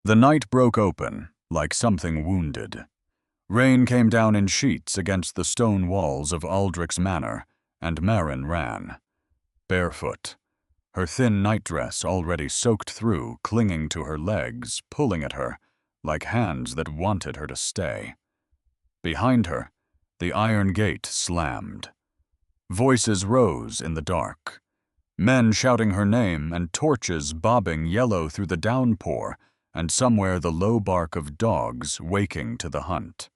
The night broke open, like something wounded. Rain came down in sheets against the stone walls of Aldrich's manor, and Maren ran. Barefoot, her thin nightdress already soaked through, clinging to her legs, pulling at her, like hands that wanted her to stay. Behind her, the iron gate slammed. Voices rose in the dark. Men shouting her name and torches bobbing yellow through the downpour, and somewhere the low bark of dogs waking to the hunt.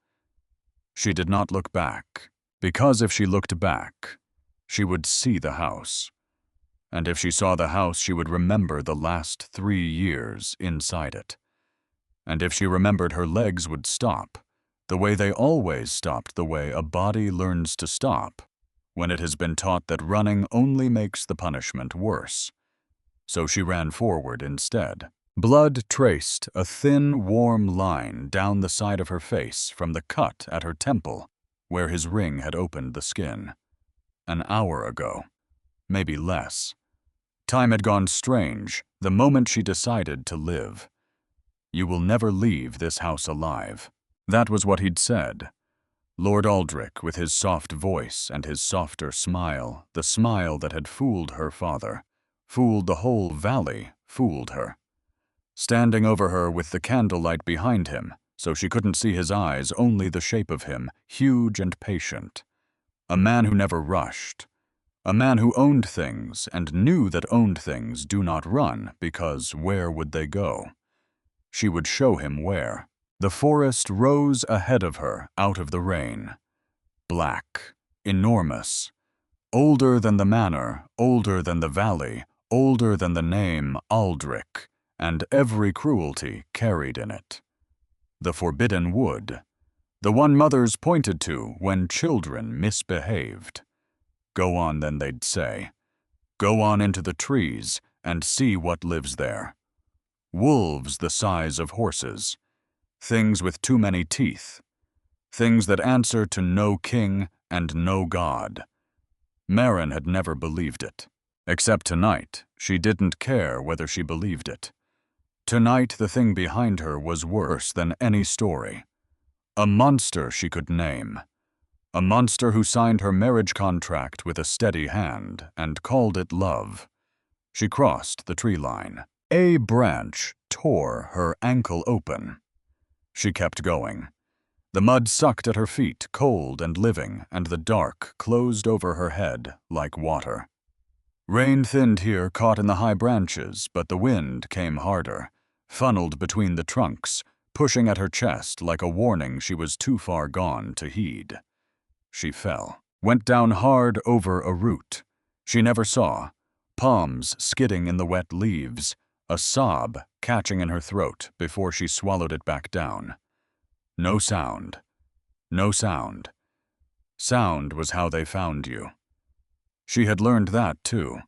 She did not look back, because if she looked back, she would see the house. And if she saw the house, she would remember the last 3 years inside it. And if she remembered, her legs would stop, the way they always stopped, the way a body learns to stop, when it has been taught that running only makes the punishment worse. So she ran forward instead. Blood traced a thin, warm line down the side of her face from the cut at her temple, where his ring had opened the skin. An hour ago, maybe less. Time had gone strange the moment she decided to live. You will never leave this house alive. That was what he'd said. Lord Aldrich, with his soft voice and his softer smile, the smile that had fooled her father, fooled the whole valley, fooled her. Standing over her with the candlelight behind him, so she couldn't see his eyes, only the shape of him, huge and patient. A man who never rushed. A man who owned things and knew that owned things do not run, because where would they go? She would show him where. The forest rose ahead of her out of the rain. Black, enormous. Older than the manor, older than the valley, older than the name Aldrich, and every cruelty carried in it. The forbidden wood. The one mothers pointed to when children misbehaved. Go on, then, they'd say. Go on into the trees and see what lives there. Wolves the size of horses. Things with too many teeth. Things that answer to no king and no god. Maren had never believed it. Except tonight, she didn't care whether she believed it. Tonight, the thing behind her was worse than any story. A monster she could name. A monster who signed her marriage contract with a steady hand and called it love. She crossed the tree line. A branch tore her ankle open. She kept going. The mud sucked at her feet, cold and living, and the dark closed over her head like water. Rain thinned here, caught in the high branches, but the wind came harder, funneled between the trunks, pushing at her chest like a warning she was too far gone to heed. She fell, went down hard over a root she never saw, palms skidding in the wet leaves, a sob catching in her throat before she swallowed it back down. No sound. No sound. Sound was how they found you. She had learned that, too.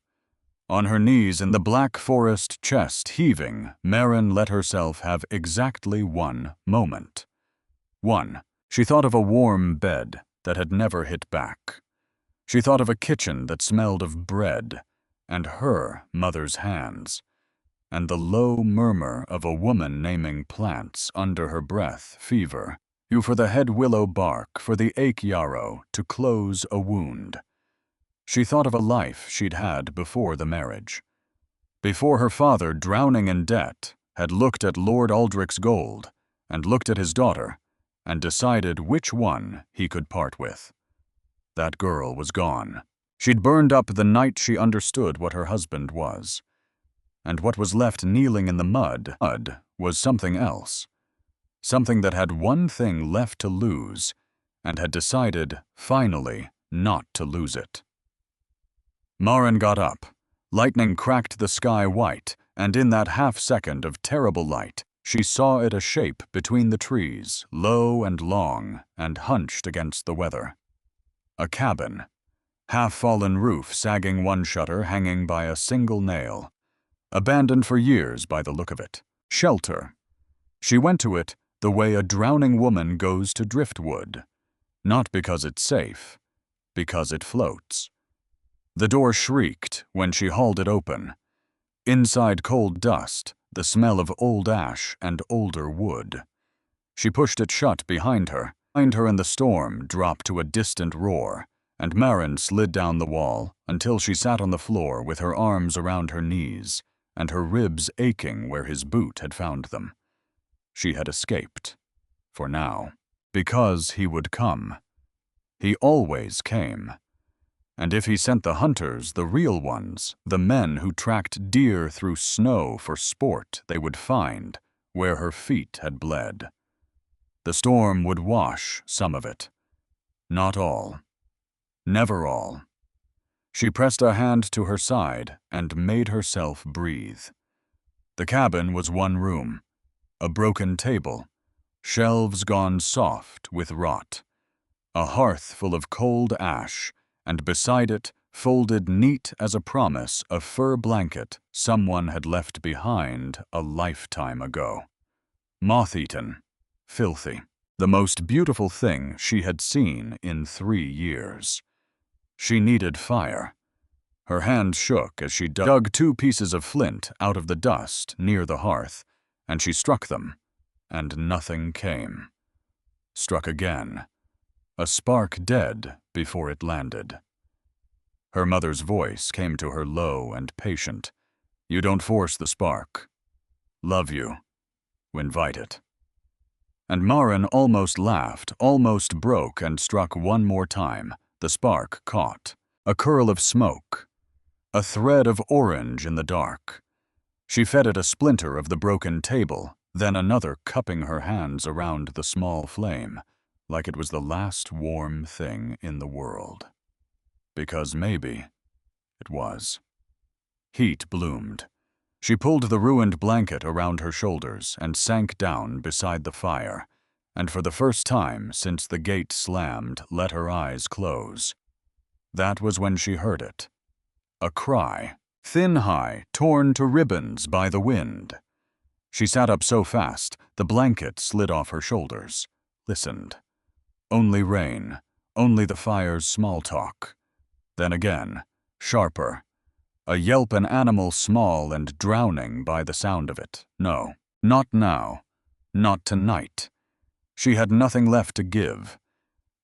On her knees in the black forest, chest heaving, Maren let herself have exactly one moment. One. She thought of a warm bed that had never hit back. She thought of a kitchen that smelled of bread, and her mother's hands, and the low murmur of a woman naming plants under her breath, fever, you for the head willow bark, for the ache yarrow to close a wound. She thought of a life she'd had before the marriage. Before her father, drowning in debt, had looked at Lord Aldrich's gold, and looked at his daughter, and decided which one he could part with. That girl was gone. She'd burned up the night she understood what her husband was. And what was left kneeling in the mud was something else. Something that had one thing left to lose, and had decided, finally, not to lose it. Maren got up. Lightning cracked the sky white, and in that half-second of terrible light, she saw it a shape between the trees, low and long, and hunched against the weather. A cabin. Half-fallen roof sagging one shutter hanging by a single nail. Abandoned for years by the look of it. Shelter. She went to it the way a drowning woman goes to driftwood. Not because it's safe, because it floats. The door shrieked when she hauled it open. Inside cold dust, the smell of old ash and older wood. She pushed it shut behind her, and the storm dropped to a distant roar, and Marin slid down the wall until she sat on the floor with her arms around her knees and her ribs aching where his boot had found them. She had escaped. For now. Because he would come. He always came. And if he sent the hunters, the real ones, the men who tracked deer through snow for sport, they would find where her feet had bled. The storm would wash some of it. Not all. Never all. She pressed a hand to her side and made herself breathe. The cabin was one room. A broken table. Shelves gone soft with rot. A hearth full of cold ash, and beside it, folded neat as a promise, a fur blanket someone had left behind a lifetime ago. Moth-eaten. Filthy. The most beautiful thing she had seen in 3 years. She needed fire. Her hand shook as she dug 2 pieces of flint out of the dust near the hearth, and she struck them, and nothing came. Struck again. A spark dead before it landed. Her mother's voice came to her low and patient. You don't force the spark. Love you. Invite it. And Marin almost laughed, almost broke, and struck one more time. The spark caught. A curl of smoke. A thread of orange in the dark. She fed it a splinter of the broken table, then another, cupping her hands around the small flame, like it was the last warm thing in the world. Because maybe it was. Heat bloomed. She pulled the ruined blanket around her shoulders and sank down beside the fire, and for the first time since the gate slammed, let her eyes close. That was when she heard it. A cry, thin-high, torn to ribbons by the wind. She sat up so fast, the blanket slid off her shoulders, listened. Only rain, only the fire's small talk. Then again, sharper. A yelp, an animal small and drowning by the sound of it. No, not now. Not tonight. She had nothing left to give.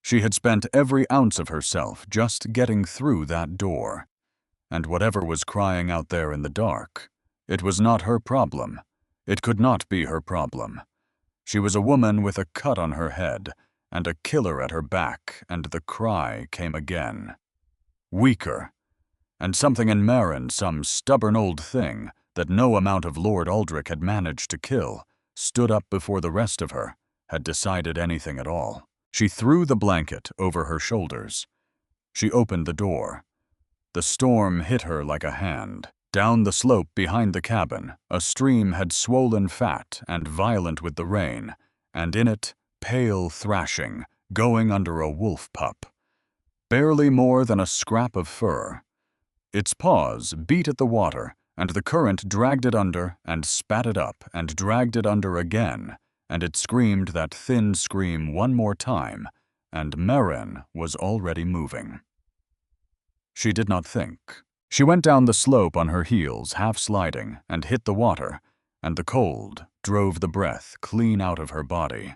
She had spent every ounce of herself just getting through that door. And whatever was crying out there in the dark, it was not her problem. It could not be her problem. She was a woman with a cut on her head and a killer at her back, and the cry came again. Weaker. And something in Marin, some stubborn old thing that no amount of Lord Aldrich had managed to kill, stood up before the rest of her, had decided anything at all. She threw the blanket over her shoulders. She opened the door. The storm hit her like a hand. Down the slope behind the cabin, a stream had swollen fat and violent with the rain, and in it, pale thrashing, going under a wolf pup. Barely more than a scrap of fur. Its paws beat at the water, and the current dragged it under and spat it up and dragged it under again, and it screamed that thin scream one more time, and Marin was already moving. She did not think. She went down the slope on her heels, half sliding, and hit the water, and the cold drove the breath clean out of her body.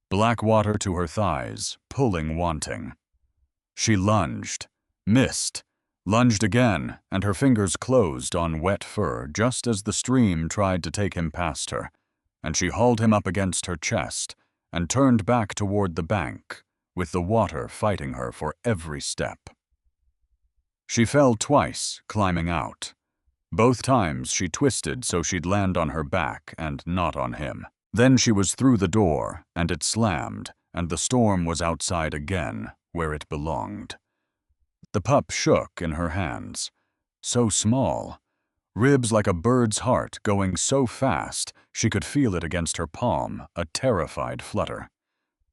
Black water to her thighs, pulling, wanting. She lunged, missed, lunged again, and her fingers closed on wet fur just as the stream tried to take him past her, and she hauled him up against her chest and turned back toward the bank, with the water fighting her for every step. She fell twice, climbing out. Both times she twisted so she'd land on her back and not on him. Then she was through the door, and it slammed, and the storm was outside again, where it belonged. The pup shook in her hands. So small. Ribs like a bird's heart going so fast she could feel it against her palm, a terrified flutter.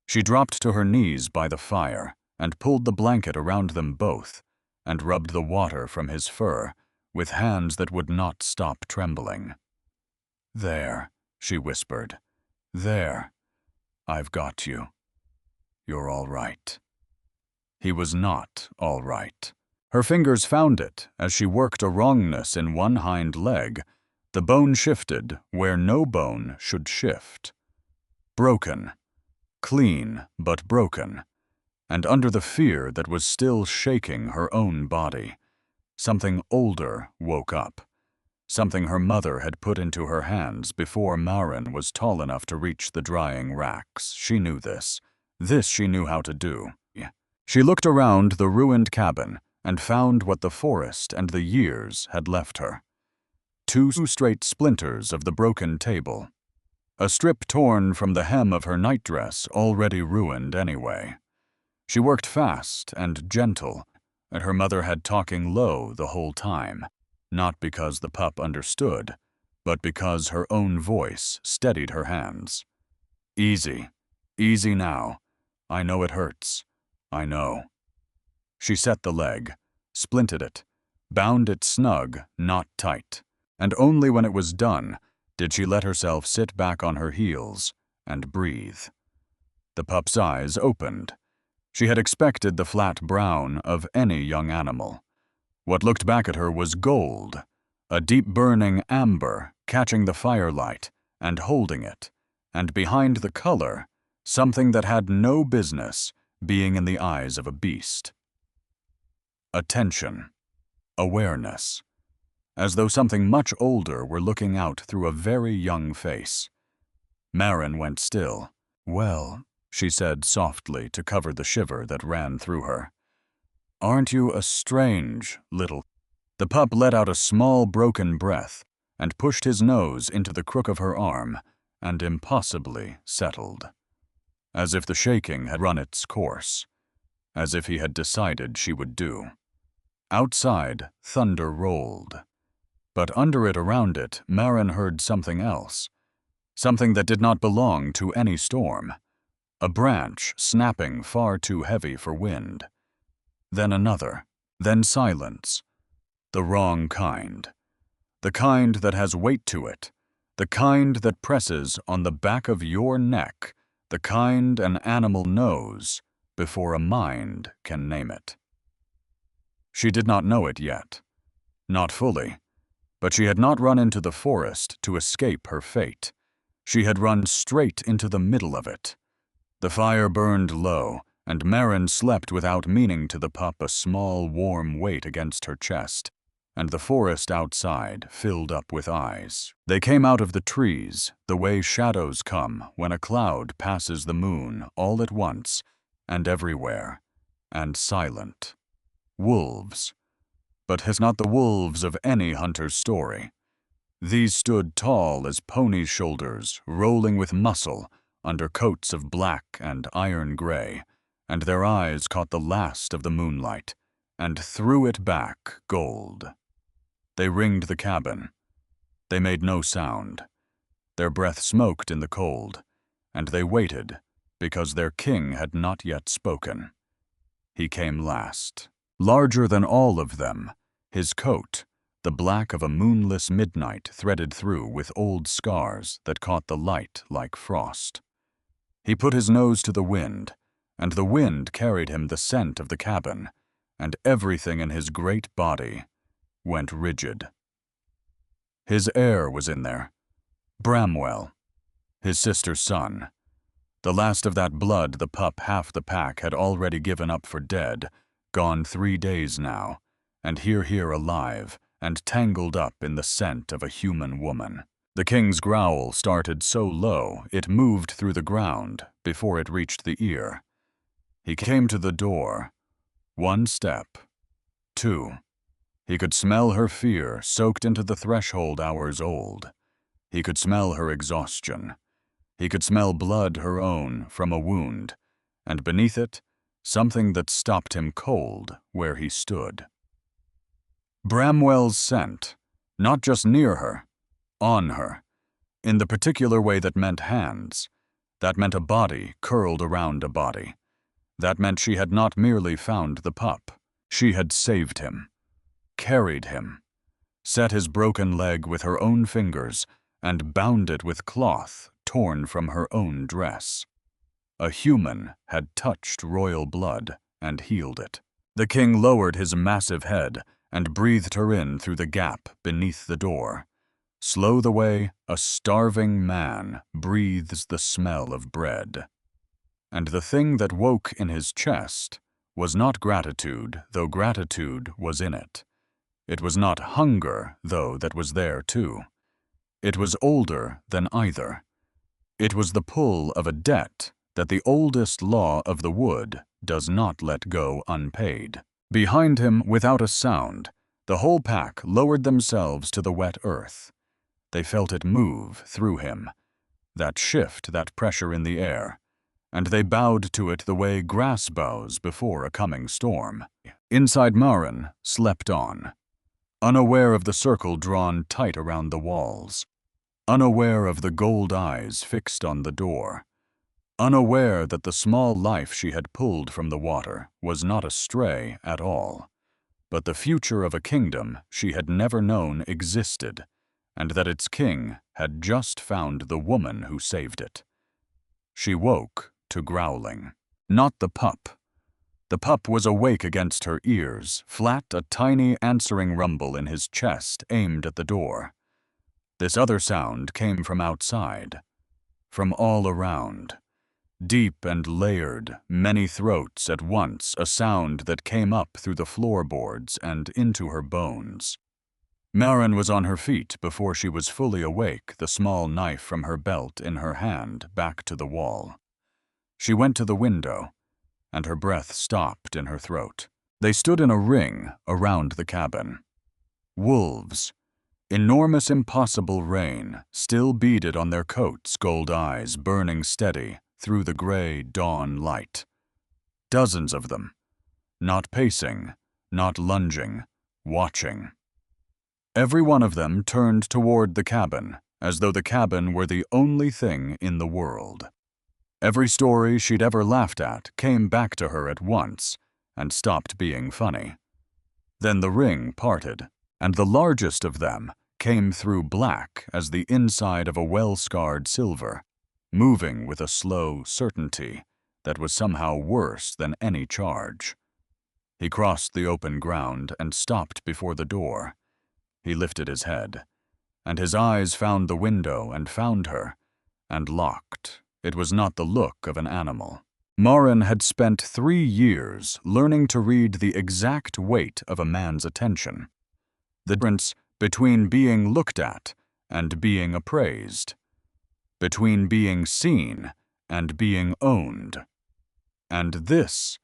She dropped to her knees by the fire and pulled the blanket around them both and rubbed the water from his fur with hands that would not stop trembling. "There," she whispered. "There. I've got you. You're all right." He was not all right. Her fingers found it as she worked a wrongness in one hind leg, The bone shifted where no bone should shift. Broken. Clean, but broken. And under the fear that was still shaking her own body, something older woke up. Something her mother had put into her hands before Maren was tall enough to reach the drying racks. She knew this. This she knew how to do. She looked around the ruined cabin and found what the forest and the years had left her. 2 straight splinters of the broken table. A strip torn from the hem of her nightdress, already ruined anyway. She worked fast and gentle, and her mother had talking low the whole time, not because the pup understood, but because her own voice steadied her hands. Easy, easy now. I know it hurts. I know. She set the leg, splinted it, bound it snug, not tight, and only when it was done did she let herself sit back on her heels and breathe. The pup's eyes opened. She had expected the flat brown of any young animal. What looked back at her was gold, a deep burning amber catching the firelight and holding it, and behind the color, something that had no business being in the eyes of a beast. Attention. Awareness. As though something much older were looking out through a very young face. Maren went still. Well, she said softly to cover the shiver that ran through her. Aren't you a strange little... The pup let out a small broken breath and pushed his nose into the crook of her arm and impossibly settled. As if the shaking had run its course. As if he had decided she would do. Outside, thunder rolled. But under it, around it, Maren heard something else. Something that did not belong to any storm. A branch snapping far too heavy for wind. Then another. Then silence. The wrong kind. The kind that has weight to it. The kind that presses on the back of your neck. The kind an animal knows before a mind can name it. She did not know it yet. Not fully. But she had not run into the forest to escape her fate. She had run straight into the middle of it. The fire burned low, and Maren slept without meaning to the pup a small, warm weight against her chest, and the forest outside filled up with eyes. They came out of the trees, the way shadows come when a cloud passes the moon all at once, and everywhere, and silent. Wolves. But has not the wolves of any hunter's story. These stood tall as ponies' shoulders, rolling with muscle, under coats of black and iron gray, and their eyes caught the last of the moonlight, and threw it back gold. They ringed the cabin. They made no sound. Their breath smoked in the cold, and they waited, because their king had not yet spoken. He came last. Larger than all of them, his coat, the black of a moonless midnight threaded through with old scars that caught the light like frost. He put his nose to the wind, and the wind carried him the scent of the cabin, and everything in his great body went rigid. His heir was in there. Bramwell, his sister's son. The last of that blood the pup half the pack had already given up for dead, gone 3 days now, and here alive and tangled up in the scent of a human woman. The king's growl started so low it moved through the ground before it reached the ear. He came to the door. 1 step. 2. He could smell her fear soaked into the threshold hours old. He could smell her exhaustion. He could smell blood her own from a wound, and beneath it, something that stopped him cold where he stood. Bramwell's scent, not just near her, on her, in the particular way that meant hands, that meant a body curled around a body. That meant she had not merely found the pup, she had saved him, carried him, set his broken leg with her own fingers, and bound it with cloth torn from her own dress. A human had touched royal blood and healed it. The king lowered his massive head and breathed her in through the gap beneath the door. Slow the way a starving man breathes the smell of bread. And the thing that woke in his chest was not gratitude, though gratitude was in it. It was not hunger, though that was there too. It was older than either. It was the pull of a debt that the oldest law of the wood does not let go unpaid. Behind him, without a sound, the whole pack lowered themselves to the wet earth. They felt it move through him, that shift, that pressure in the air, and they bowed to it the way grass bows before a coming storm. Inside Maren slept on, unaware of the circle drawn tight around the walls, unaware of the gold eyes fixed on the door, unaware that the small life she had pulled from the water was not a stray at all, but the future of a kingdom she had never known existed, and that its king had just found the woman who saved it. She woke to growling. Not the pup. The pup was awake against her ears, flat, a tiny answering rumble in his chest aimed at the door. This other sound came from outside, from all around. Deep and layered, many throats at once, a sound that came up through the floorboards and into her bones. Maren was on her feet before she was fully awake, the small knife from her belt in her hand, back to the wall. She went to the window, and her breath stopped in her throat. They stood in a ring around the cabin. Wolves, enormous impossible rain, still beaded on their coats, gold eyes burning steady through the gray dawn light. Dozens of them, not pacing, not lunging, watching. Every one of them turned toward the cabin, as though the cabin were the only thing in the world. Every story she'd ever laughed at came back to her at once and stopped being funny. Then the ring parted, and the largest of them came through black as the inside of a well-scarred silver, moving with a slow certainty that was somehow worse than any charge. He crossed the open ground and stopped before the door. He lifted his head, and his eyes found the window and found her, and locked. It was not the look of an animal. Maren had spent 3 years learning to read the exact weight of a man's attention, the difference between being looked at and being appraised, between being seen and being owned. And this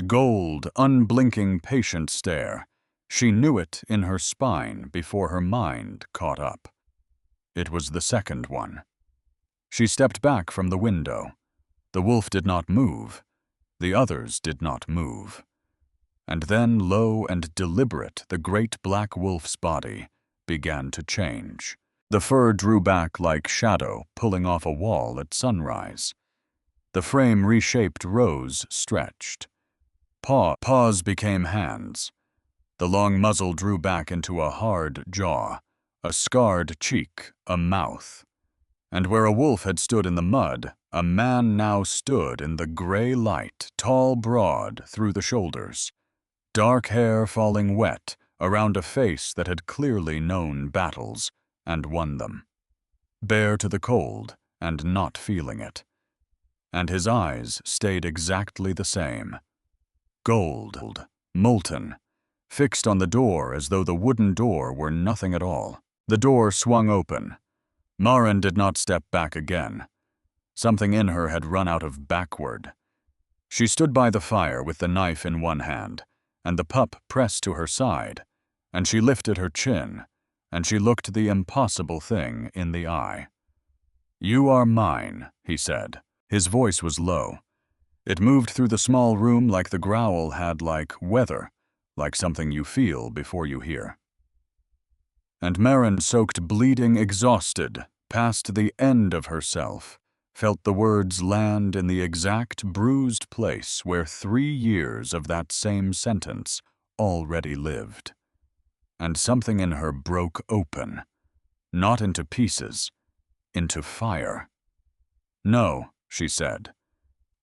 gold, unblinking, patient stare, she knew it in her spine before her mind caught up. It was the second one. She stepped back from the window. The wolf did not move. The others did not move. And then, low and deliberate, the great black wolf's body began to change. The fur drew back like shadow pulling off a wall at sunrise. The frame reshaped rose stretched. Paws became hands. The long muzzle drew back into a hard jaw, a scarred cheek, a mouth. And where a wolf had stood in the mud, a man now stood in the gray light, tall, broad, through the shoulders. Dark hair falling wet around a face that had clearly known battles and won them. Bare to the cold and not feeling it. And his eyes stayed exactly the same. Gold, molten, fixed on the door as though the wooden door were nothing at all. The door swung open. Maren did not step back again. Something in her had run out of backward. She stood by the fire with the knife in one hand, and the pup pressed to her side, and she lifted her chin, and she looked the impossible thing in the eye. "You are mine," he said. His voice was low. It moved through the small room like the growl had like weather, like something you feel before you hear. And Maren, soaked, bleeding, exhausted, past the end of herself, felt the words land in the exact bruised place where 3 years of that same sentence already lived. And something in her broke open, not into pieces, into fire. "No," she said.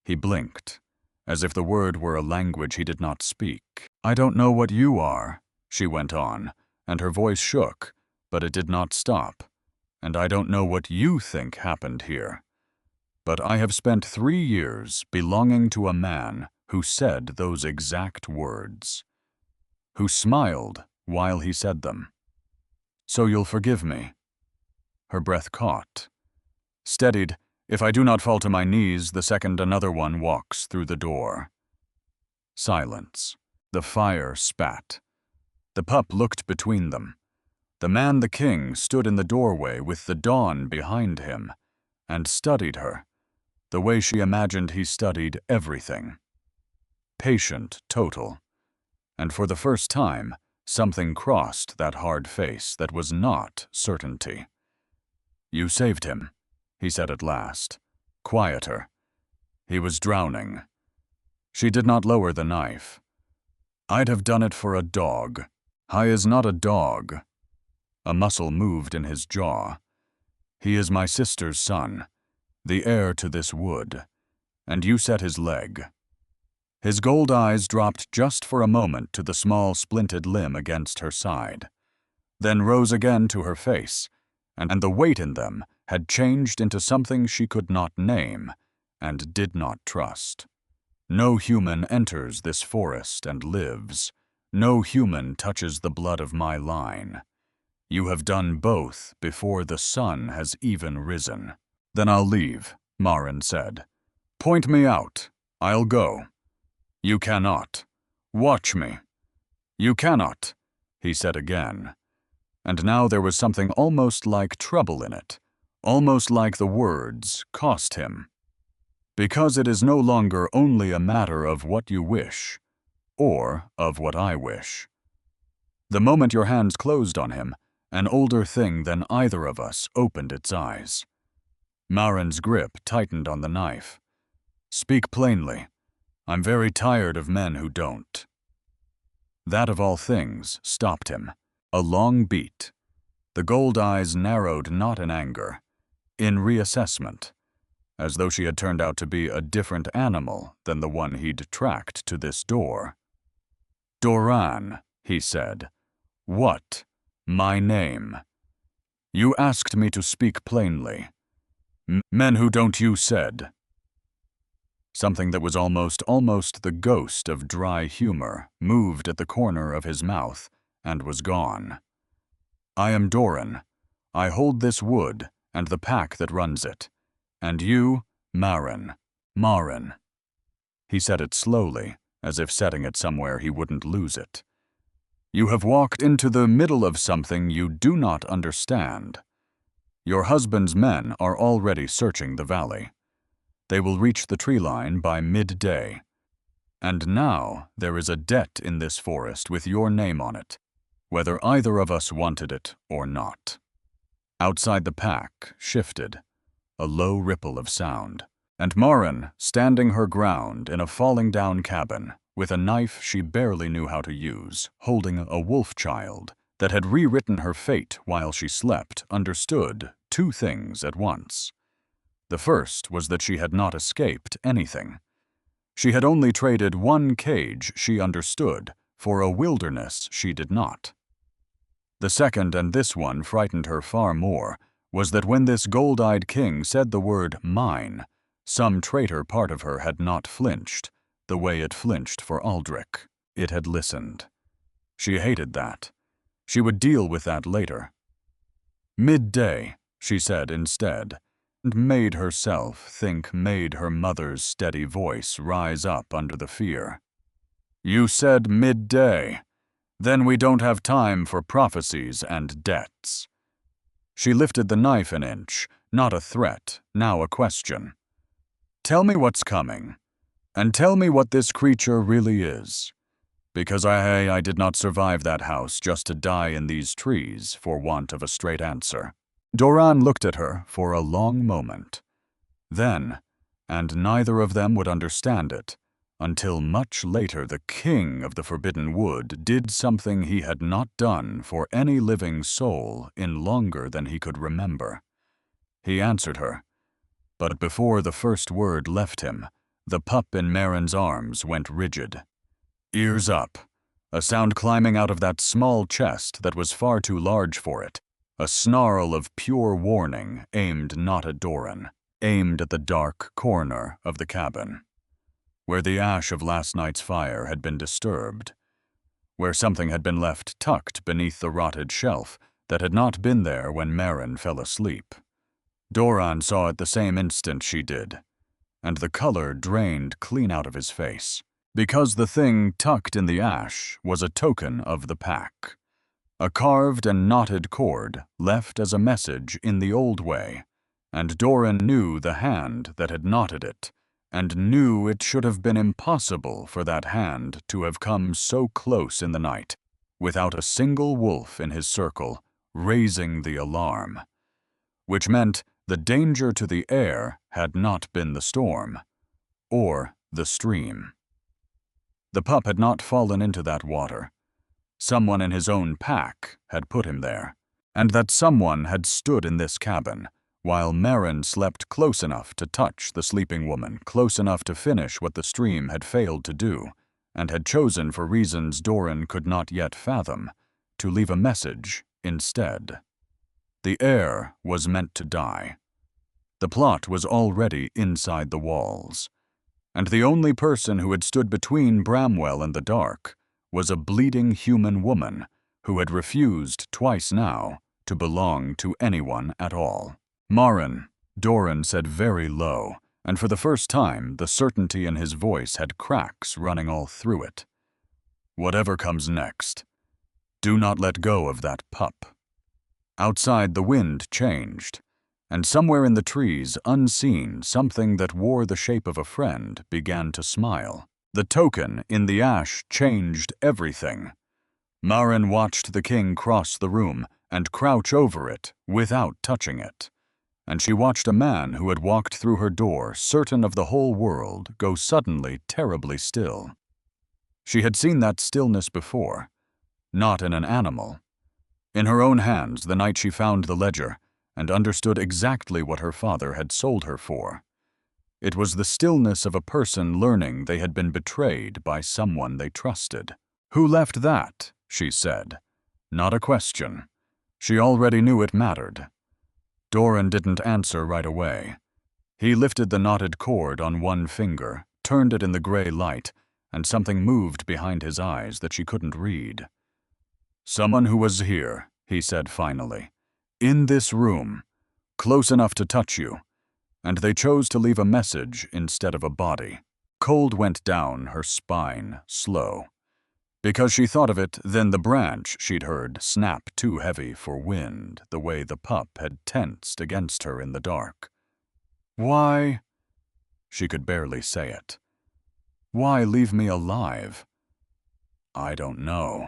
He blinked, as if the word were a language he did not speak. "I don't know what you are," she went on, and her voice shook, but it did not stop. and I don't know what you think happened here, but I have spent 3 years belonging to a man who said those exact words, who smiled while he said them. So you'll forgive me." Her breath caught. Steadied, if I do not fall to my knees the second another one walks through the door. Silence. The fire spat. The pup looked between them. The man the king stood in the doorway with the dawn behind him and studied her, the way she imagined he studied everything. Patient, total. And for the first time, something crossed that hard face that was not certainty. "You saved him," he said at last, quieter. "He was drowning." She did not lower the knife. "I'd have done it for a dog. I is not a dog." A muscle moved in his jaw. "He is my sister's son, the heir to this wood, and you set his leg." His gold eyes dropped just for a moment to the small splinted limb against her side, then rose again to her face, and the weight in them had changed into something she could not name and did not trust. "No human enters this forest and lives. No human touches the blood of my line. You have done both before the sun has even risen." "Then I'll leave," Marin said. "Point me out. I'll go." "You cannot. Watch me." "You cannot," he said again. And now there was something almost like trouble in it, almost like the words cost him. "Because it is no longer only a matter of what you wish, or of what I wish." The moment your hands closed on him, an older thing than either of us opened its eyes. Marin's grip tightened on the knife. "Speak plainly. I'm very tired of men who don't." That of all things stopped him. A long beat. The gold eyes narrowed not in anger, in reassessment, as though she had turned out to be a different animal than the one he'd tracked to this door. "Doran," he said. "What? My name. You asked me to speak plainly. Men who don't, you said." Something that was almost the ghost of dry humor moved at the corner of his mouth and was gone. "I am Doran. I hold this wood and the pack that runs it. And you, Marin. He said it slowly, as if setting it somewhere he wouldn't lose it. "You have walked into the middle of something you do not understand. Your husband's men are already searching the valley. They will reach the tree line by midday. And now there is a debt in this forest with your name on it, whether either of us wanted it or not." Outside the pack shifted, a low ripple of sound, and Marin, standing her ground in a falling-down cabin, with a knife she barely knew how to use, holding a wolf child that had rewritten her fate while she slept, understood two things at once. The first was that she had not escaped anything. She had only traded one cage she understood for a wilderness she did not. The second, and this one frightened her far more, was that when this gold-eyed king said the word mine, some traitor part of her had not flinched, the way it flinched for Aldrich. It had listened. She hated that. She would deal with that later. "Midday," she said instead, and made herself think made her mother's steady voice rise up under the fear. "You said midday. Then we don't have time for prophecies and debts." She lifted the knife an inch, not a threat, now a question. "Tell me what's coming, and tell me what this creature really is. Because I did not survive that house just to die in these trees for want of a straight answer." Doran looked at her for a long moment. Then, and neither of them would understand it, until much later the king of the Forbidden Wood did something he had not done for any living soul in longer than he could remember. He answered her, but before the first word left him, the pup in Marin's arms went rigid. Ears up, a sound climbing out of that small chest that was far too large for it, a snarl of pure warning aimed not at Doran, aimed at the dark corner of the cabin, where the ash of last night's fire had been disturbed, where something had been left tucked beneath the rotted shelf that had not been there when Merrin fell asleep. Doran saw it the same instant she did, and the color drained clean out of his face, because the thing tucked in the ash was a token of the pack. A carved and knotted cord left as a message in the old way, and Doran knew the hand that had knotted it, and knew it should have been impossible for that hand to have come so close in the night, without a single wolf in his circle raising the alarm, which meant the danger to the air had not been the storm, or the stream. The pup had not fallen into that water. Someone in his own pack had put him there, and that someone had stood in this cabin, while Merrin slept close enough to touch the sleeping woman, close enough to finish what the stream had failed to do, and had chosen for reasons Doran could not yet fathom, to leave a message instead. The air was meant to die. The plot was already inside the walls, and the only person who had stood between Bramwell and the dark was a bleeding human woman who had refused twice now to belong to anyone at all. "Marin," Doran said very low, and for the first time the certainty in his voice had cracks running all through it. "Whatever comes next, do not let go of that pup." Outside, the wind changed, and somewhere in the trees, unseen, something that wore the shape of a friend began to smile. The token in the ash changed everything. Marin watched the king cross the room and crouch over it without touching it, and she watched a man who had walked through her door, certain of the whole world, go suddenly terribly still. She had seen that stillness before, not in an animal. In her own hands the night she found the ledger, and understood exactly what her father had sold her for. It was the stillness of a person learning they had been betrayed by someone they trusted. "Who left that?" she said. Not a question. She already knew it mattered. Doran didn't answer right away. He lifted the knotted cord on one finger, turned it in the gray light, and something moved behind his eyes that she couldn't read. "Someone who was here," he said finally. "In this room, close enough to touch you, and they chose to leave a message instead of a body." Cold went down her spine, slow. Because she thought of it, then the branch she'd heard snap too heavy for wind, the way the pup had tensed against her in the dark. "Why?" She could barely say it. "Why leave me alive?" "I don't know."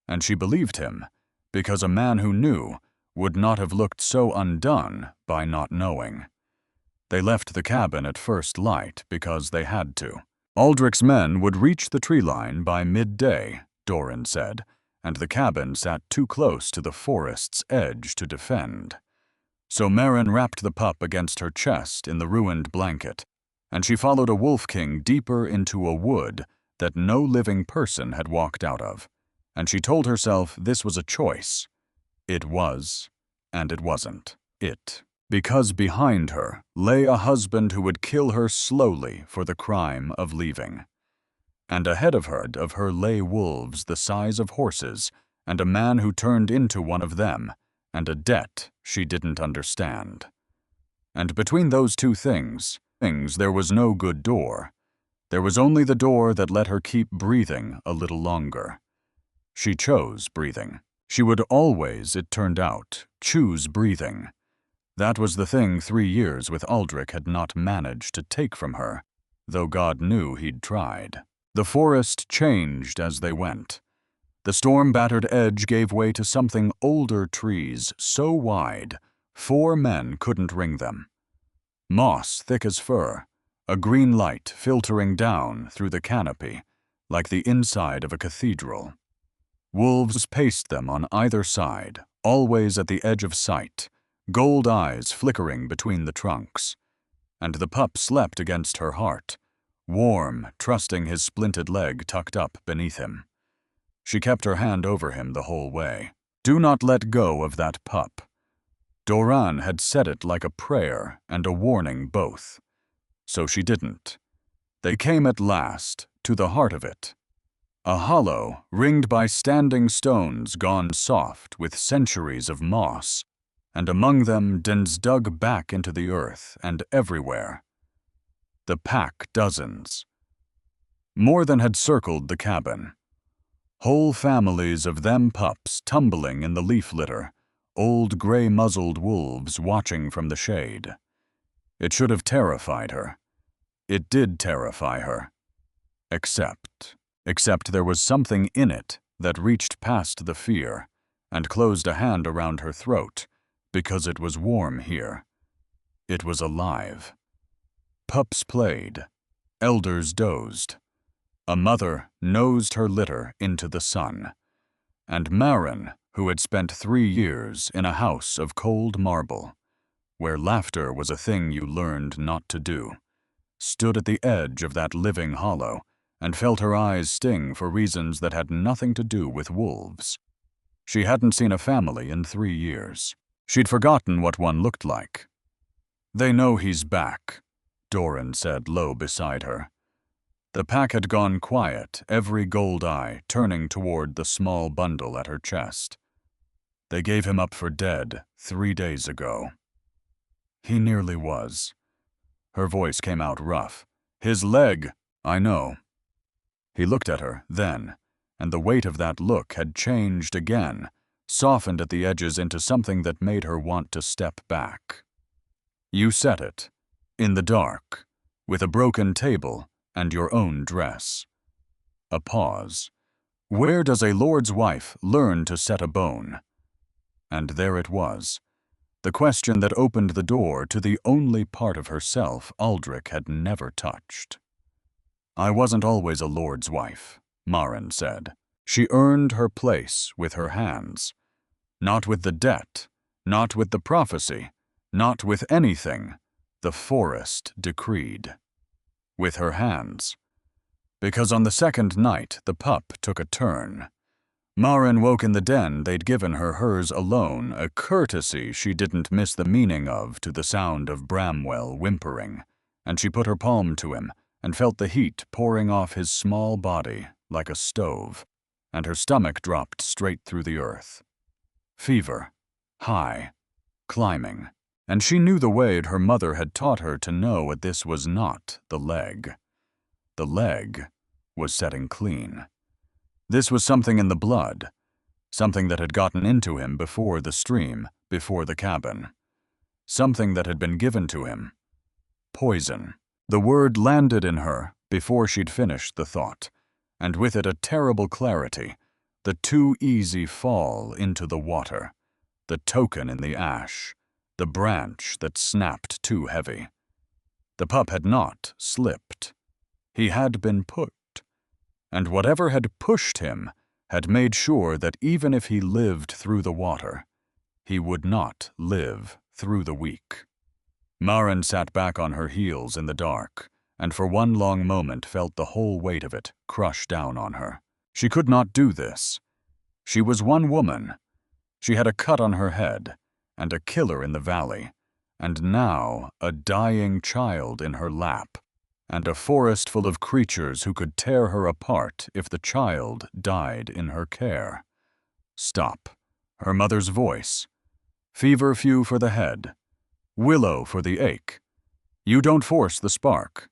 And she believed him, because a man who knew would not have looked so undone by not knowing. They left the cabin at first light because they had to. Aldrich's men would reach the tree line by midday, Doran said, and the cabin sat too close to the forest's edge to defend. So Merrin wrapped the pup against her chest in the ruined blanket, and she followed a wolf king deeper into a wood that no living person had walked out of. And she told herself this was a choice. It was, and it wasn't. It. Because behind her lay a husband who would kill her slowly for the crime of leaving. And ahead of her lay wolves the size of horses, and a man who turned into one of them, and a debt she didn't understand. And between those two things there was no good door. There was only the door that let her keep breathing a little longer. She chose breathing. She would always, it turned out, choose breathing. That was the thing 3 years with Aldrich had not managed to take from her, though God knew he'd tried. The forest changed as they went. The storm-battered edge gave way to something older trees so wide 4 men couldn't ring them. Moss thick as fur, a green light filtering down through the canopy, like the inside of a cathedral. Wolves paced them on either side, always at the edge of sight, gold eyes flickering between the trunks. And the pup slept against her heart, warm, trusting his splinted leg tucked up beneath him. She kept her hand over him the whole way. Do not let go of that pup. Doran had said it like a prayer and a warning both. So she didn't. They came at last to the heart of it. A hollow ringed by standing stones gone soft with centuries of moss, and among them dens dug back into the earth and everywhere. The pack dozens. More than had circled the cabin. Whole families of them pups tumbling in the leaf litter, old gray-muzzled wolves watching from the shade. It should have terrified her. It did terrify her. Except there was something in it that reached past the fear and closed a hand around her throat because it was warm here. It was alive. Pups played. Elders dozed. A mother nosed her litter into the sun. And Marin, who had spent 3 years in a house of cold marble, where laughter was a thing you learned not to do, stood at the edge of that living hollow and felt her eyes sting for reasons that had nothing to do with wolves. She hadn't seen a family in 3 years. She'd forgotten what one looked like. "They know he's back," Doran said low beside her. The pack had gone quiet, every gold eye turning toward the small bundle at her chest. "They gave him up for dead 3 days ago." "He nearly was." Her voice came out rough. "His leg, I know." He looked at her then, and the weight of that look had changed again, softened at the edges into something that made her want to step back. "You set it, in the dark, with a broken table and your own dress." A pause. Where does a lord's wife learn to set a bone? And there it was, the question that opened the door to the only part of herself Aldrich had never touched. "I wasn't always a lord's wife," Marin said. "She earned her place with her hands. Not with the debt, not with the prophecy, not with anything the forest decreed. With her hands. Because on the second night the pup took a turn. Marin woke in the den they'd given her hers alone, a courtesy she didn't miss the meaning of to the sound of Bramwell whimpering, and she put her palm to him and felt the heat pouring off his small body like a stove, and her stomach dropped straight through the earth. Fever. High. Climbing. And she knew the way her mother had taught her to know that this was not the leg. The leg was setting clean. This was something in the blood, something that had gotten into him before the stream, before the cabin. Something that had been given to him. Poison. The word landed in her before she'd finished the thought, and with it a terrible clarity, the too easy fall into the water, the token in the ash, the branch that snapped too heavy. The pup had not slipped. He had been put. And whatever had pushed him had made sure that even if he lived through the water, he would not live through the week. Marin sat back on her heels in the dark, and for one long moment felt the whole weight of it crush down on her. She could not do this. She was one woman. She had a cut on her head, and a killer in the valley, and now a dying child in her lap, and a forest full of creatures who could tear her apart if the child died in her care. Stop. Her mother's voice. Feverfew for the head. Willow for the ache. You don't force the spark.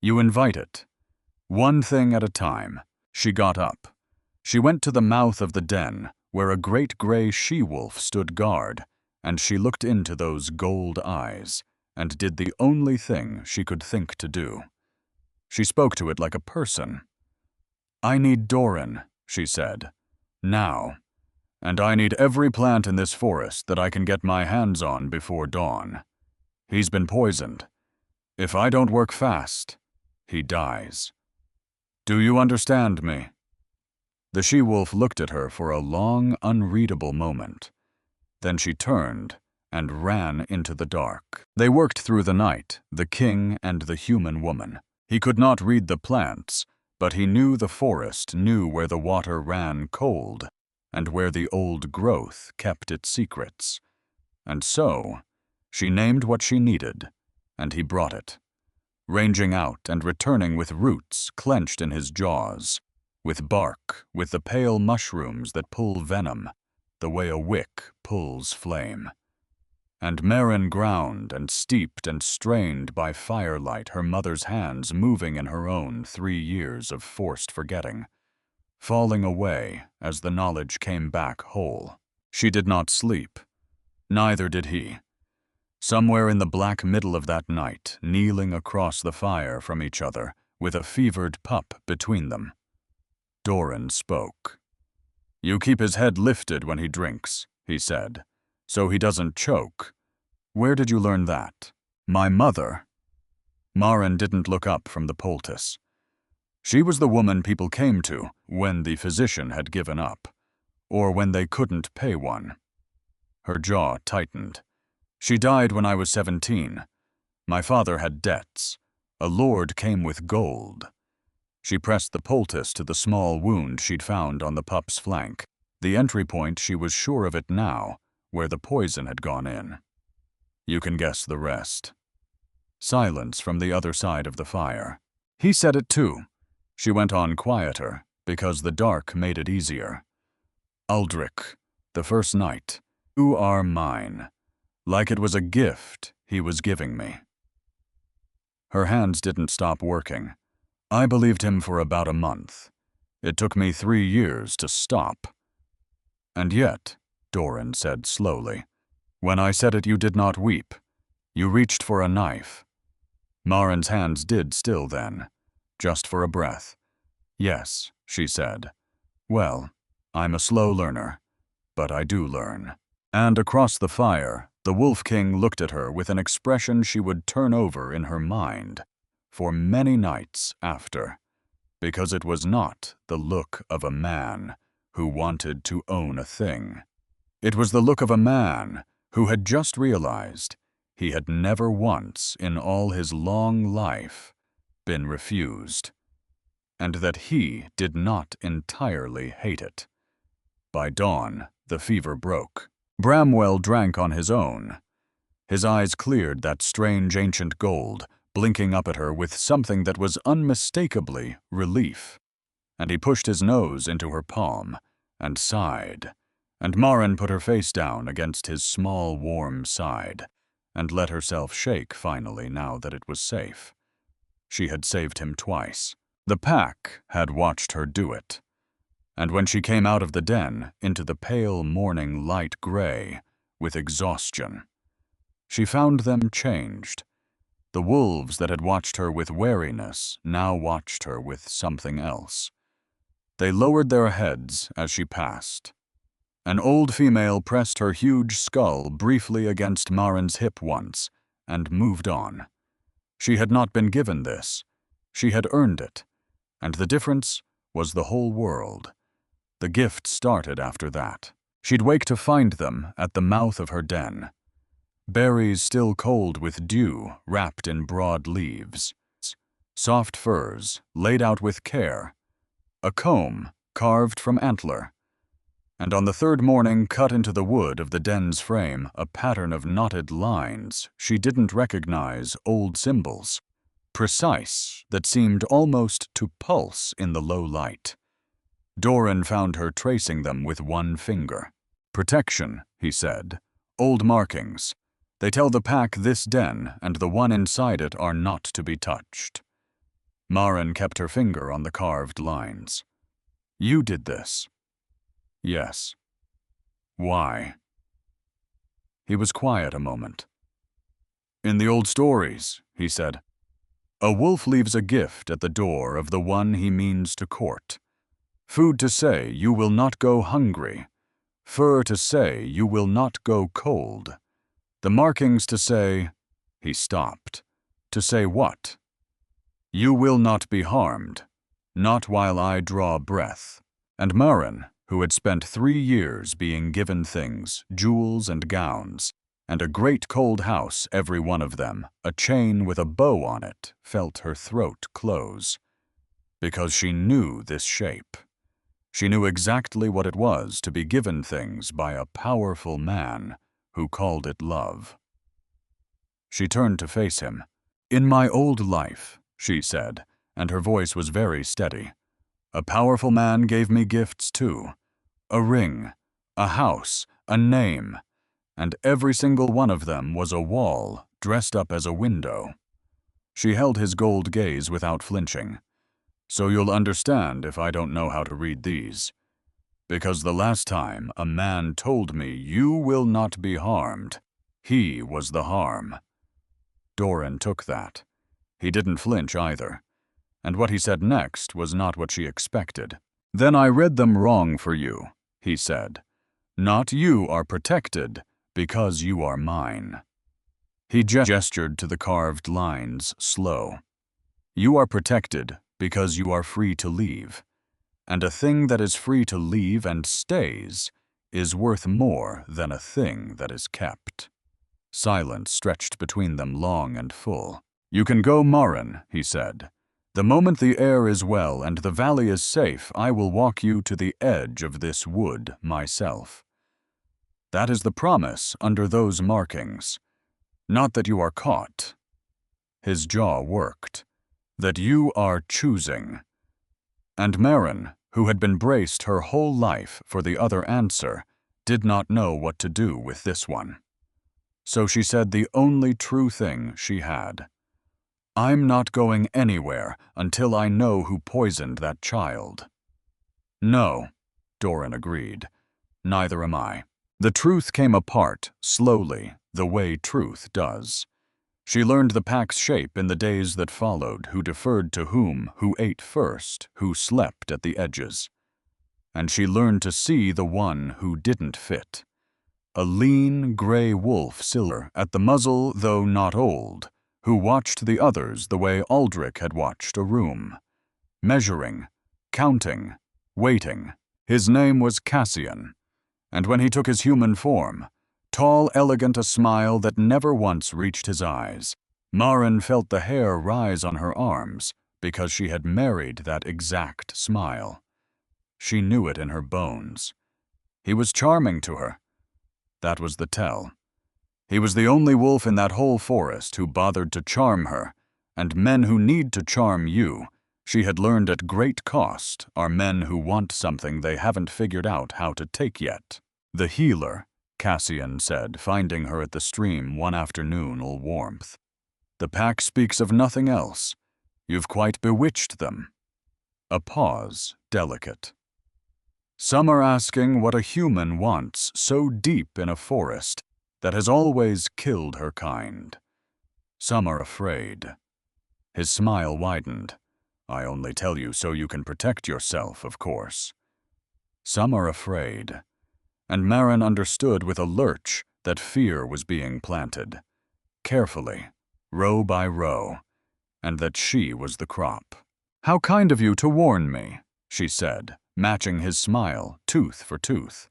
You invite it. One thing at a time. She got up. She went to the mouth of the den, where a great gray she-wolf stood guard, and she looked into those gold eyes, and did the only thing she could think to do. She spoke to it like a person. "I need Doran," she said. "Now. And I need every plant in this forest that I can get my hands on before dawn. He's been poisoned. If I don't work fast, he dies. Do you understand me?" The she-wolf looked at her for a long, unreadable moment. Then she turned and ran into the dark. They worked through the night, the king and the human woman. He could not read the plants, but he knew the forest knew where the water ran cold, and where the old growth kept its secrets. And so, she named what she needed, and he brought it, ranging out and returning with roots clenched in his jaws, with bark, with the pale mushrooms that pull venom, the way a wick pulls flame. And Merrin ground and steeped and strained by firelight, her mother's hands moving in her own 3 years of forced forgetting, falling away as the knowledge came back whole. She did not sleep. Neither did he. Somewhere in the black middle of that night, kneeling across the fire from each other, with a fevered pup between them, Doran spoke. "You keep his head lifted when he drinks," he said, "so he doesn't choke. Where did you learn that?" "My mother." Maren didn't look up from the poultice. She was the woman people came to when the physician had given up, or when they couldn't pay one. Her jaw tightened. "She died when I was 17. My father had debts. A lord came with gold." She pressed the poultice to the small wound she'd found on the pup's flank, the entry point she was sure of it now, where the poison had gone in. "You can guess the rest." Silence from the other side of the fire. "He said it too." She went on quieter, because the dark made it easier. "Aldrich, the first night, you are mine. Like it was a gift he was giving me." Her hands didn't stop working. "I believed him for about a month. It took me 3 years to stop." "And yet," Doran said slowly, "when I said it you did not weep. You reached for a knife." Maren's hands did still then, just for a breath. "Yes," she said. "Well, I'm a slow learner, but I do learn." And across the fire, the Wolf King looked at her with an expression she would turn over in her mind for many nights after, because it was not the look of a man who wanted to own a thing. It was the look of a man who had just realized he had never once in all his long life been refused, and that he did not entirely hate it. By dawn, the fever broke. Bramwell drank on his own. His eyes cleared that strange ancient gold, blinking up at her with something that was unmistakably relief. And he pushed his nose into her palm and sighed, and Maren put her face down against his small, warm side and let herself shake finally now that it was safe. She had saved him twice. The pack had watched her do it. And when she came out of the den into the pale morning light gray with exhaustion, she found them changed. The wolves that had watched her with wariness now watched her with something else. They lowered their heads as she passed. An old female pressed her huge skull briefly against Maren's hip once and moved on. She had not been given this. She had earned it, and the difference was the whole world. The gift started after that. She'd wake to find them at the mouth of her den. Berries still cold with dew wrapped in broad leaves. Soft furs laid out with care. A comb carved from antler. And on the third morning cut into the wood of the den's frame a pattern of knotted lines she didn't recognize, old symbols, precise, that seemed almost to pulse in the low light. Doran found her tracing them with one finger. "Protection," he said. "Old markings. They tell the pack this den and the one inside it are not to be touched." Maren kept her finger on the carved lines. "You did this." "Yes." "Why?" He was quiet a moment. "In the old stories," he said, "a wolf leaves a gift at the door of the one he means to court. Food to say, you will not go hungry. Fur to say, you will not go cold. The markings to say—" He stopped. "To say what?" "You will not be harmed. Not while I draw breath." And Maren, who had spent 3 years being given things, jewels and gowns, and a great cold house, every one of them, a chain with a bow on it, felt her throat close. Because she knew this shape. She knew exactly what it was to be given things by a powerful man who called it love. She turned to face him. "In my old life," she said, and her voice was very steady, "a powerful man gave me gifts too. A ring, a house, a name, and every single one of them was a wall dressed up as a window." She held his gold gaze without flinching. "So you'll understand if I don't know how to read these. Because the last time a man told me you will not be harmed, he was the harm." Doran took that. He didn't flinch either. And what he said next was not what she expected. "Then I read them wrong for you," he said. "Not you are protected because you are mine." He gestured to the carved lines, slow. "You are protected because you are free to leave. And a thing that is free to leave and stays is worth more than a thing that is kept." Silence stretched between them long and full. "You can go, Marin," he said. "The moment the air is well and the valley is safe, I will walk you to the edge of this wood myself. That is the promise under those markings. Not that you are caught." His jaw worked. "That you are choosing." And Marin, who had been braced her whole life for the other answer, did not know what to do with this one. So she said the only true thing she had. "I'm not going anywhere until I know who poisoned that child." "No," Doran agreed. "Neither am I." The truth came apart, slowly, the way truth does. She learned the pack's shape in the days that followed, who deferred to whom, who ate first, who slept at the edges. And she learned to see the one who didn't fit. A lean, gray wolf silver at the muzzle, though not old, who watched the others the way Aldrich had watched a room. Measuring, counting, waiting. His name was Cassian. And when he took his human form, tall, elegant, a smile that never once reached his eyes, Marin felt the hair rise on her arms because she had married that exact smile. She knew it in her bones. He was charming to her. That was the tell. He was the only wolf in that whole forest who bothered to charm her, and men who need to charm you, she had learned at great cost, are men who want something they haven't figured out how to take yet. "The healer," Cassian said, finding her at the stream one afternoon all warmth. "The pack speaks of nothing else. You've quite bewitched them." A pause, delicate. "Some are asking what a human wants so deep in a forest that has always killed her kind. Some are afraid." His smile widened. "I only tell you so you can protect yourself, of course." Some are afraid. And Marin understood with a lurch that fear was being planted. Carefully, row by row, and that she was the crop. "How kind of you to warn me," she said, matching his smile, tooth for tooth.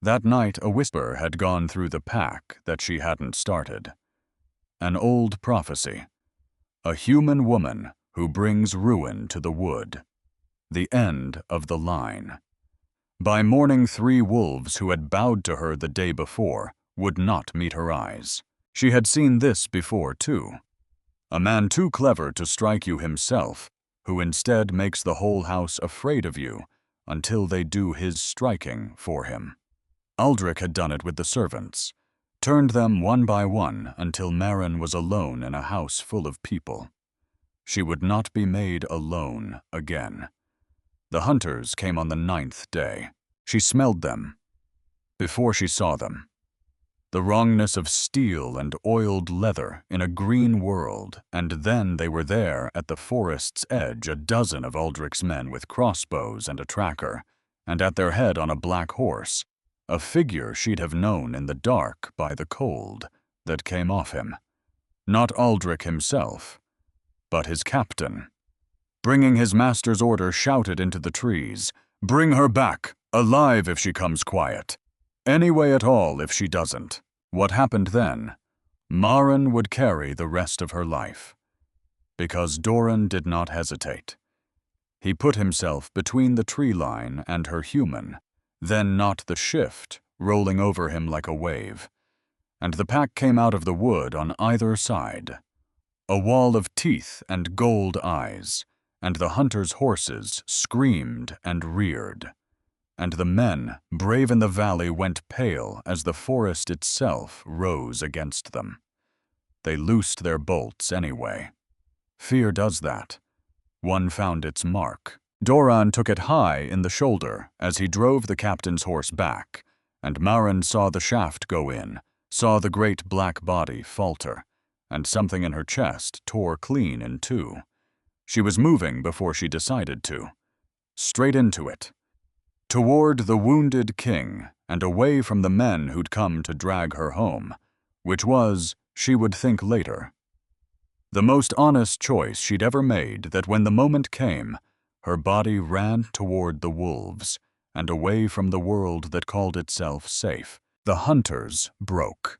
That night a whisper had gone through the pack that she hadn't started. An old prophecy. A human woman who brings ruin to the wood. The end of the line. By morning 3 wolves who had bowed to her the day before would not meet her eyes. She had seen this before too. A man too clever to strike you himself, who instead makes the whole house afraid of you until they do his striking for him. Aldrich had done it with the servants, turned them one by one until Marin was alone in a house full of people. She would not be made alone again. The hunters came on the 9th day. She smelled them before she saw them. The wrongness of steel and oiled leather in a green world, and then they were there at the forest's edge, a dozen of Aldrich's men with crossbows and a tracker, and at their head on a black horse, a figure she'd have known in the dark by the cold that came off him. Not Aldrich himself, but his captain. Bringing his master's order, shouted into the trees, "Bring her back, alive if she comes quiet. Any way at all if she doesn't." What happened then? Marin would carry the rest of her life. Because Doran did not hesitate. He put himself between the tree line and her human, then not the shift, rolling over him like a wave. And the pack came out of the wood on either side. A wall of teeth and gold eyes, and the hunters' horses screamed and reared. And the men, brave in the valley, went pale as the forest itself rose against them. They loosed their bolts anyway. Fear does that. One found its mark. Doran took it high in the shoulder as he drove the captain's horse back, and Maren saw the shaft go in, saw the great black body falter, and something in her chest tore clean in two. She was moving before she decided to. Straight into it. Toward the wounded king, and away from the men who'd come to drag her home, which was, she would think later, the most honest choice she'd ever made, that when the moment came, her body ran toward the wolves, and away from the world that called itself safe. The hunters broke.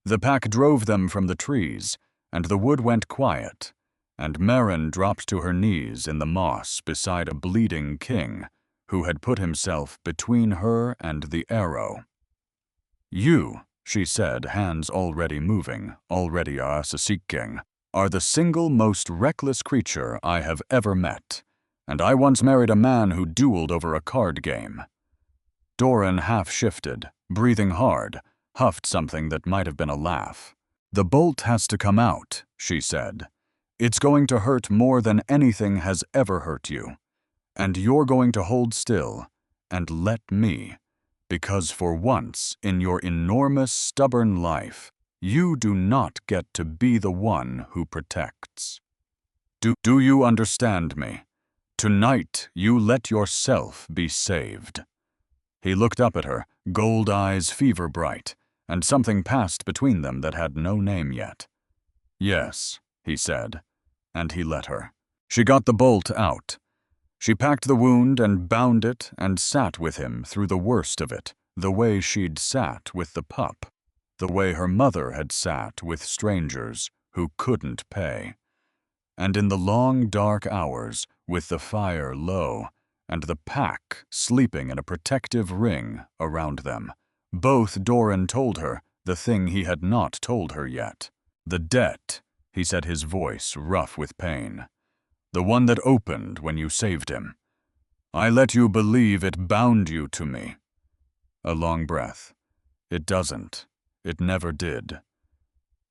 The pack drove them from the trees, and the wood went quiet, and Maren dropped to her knees in the moss beside a bleeding king who had put himself between her and the arrow. "You," she said, hands already moving, already seeking, "are the single most reckless creature I have ever met, and I once married a man who dueled over a card game." Doran half shifted, breathing hard, huffed something that might have been a laugh. "The bolt has to come out," she said. "It's going to hurt more than anything has ever hurt you. And you're going to hold still and let me, because for once in your enormous, stubborn life, you do not get to be the one who protects. Do you understand me? Tonight you let yourself be saved." He looked up at her, gold eyes fever bright, and something passed between them that had no name yet. "Yes," he said, and he let her. She got the bolt out. She packed the wound and bound it and sat with him through the worst of it, the way she'd sat with the pup, the way her mother had sat with strangers who couldn't pay. And in the long dark hours, with the fire low, and the pack sleeping in a protective ring around them, both Doran told her the thing he had not told her yet. "The debt," he said, his voice rough with pain. "The one that opened when you saved him. I let you believe it bound you to me." A long breath. "It doesn't. It never did."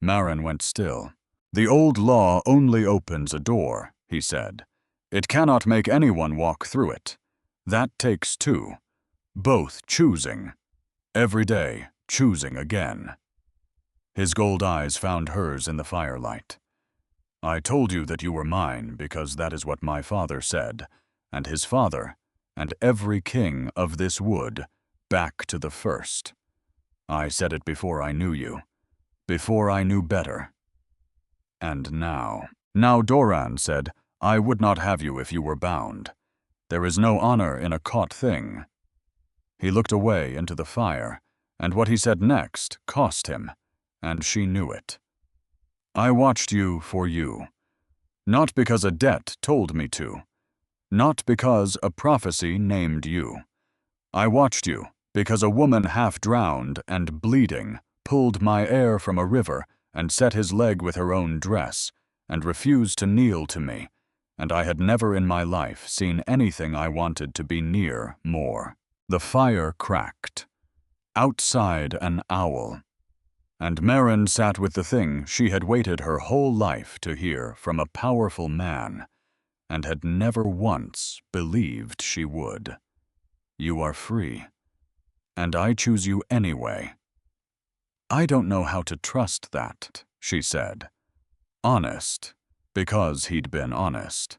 Maren went still. "The old law only opens a door," he said. "It cannot make anyone walk through it. That takes two. Both choosing. Every day, choosing again." His gold eyes found hers in the firelight. "I told you that you were mine because that is what my father said, and his father, and every king of this wood, back to the first. I said it before I knew you, before I knew better. And now." Now Doran said, "I would not have you if you were bound. There is no honor in a caught thing." He looked away into the fire, and what he said next cost him, and she knew it. "I watched you for you. Not because a debt told me to. Not because a prophecy named you. I watched you because a woman half drowned and bleeding pulled my heir from a river and set his leg with her own dress, and refused to kneel to me, and I had never in my life seen anything I wanted to be near more." The fire cracked. Outside an owl. And Maren sat with the thing she had waited her whole life to hear from a powerful man, and had never once believed she would. "You are free, and I choose you anyway." "I don't know how to trust that," she said. Honest, because he'd been honest.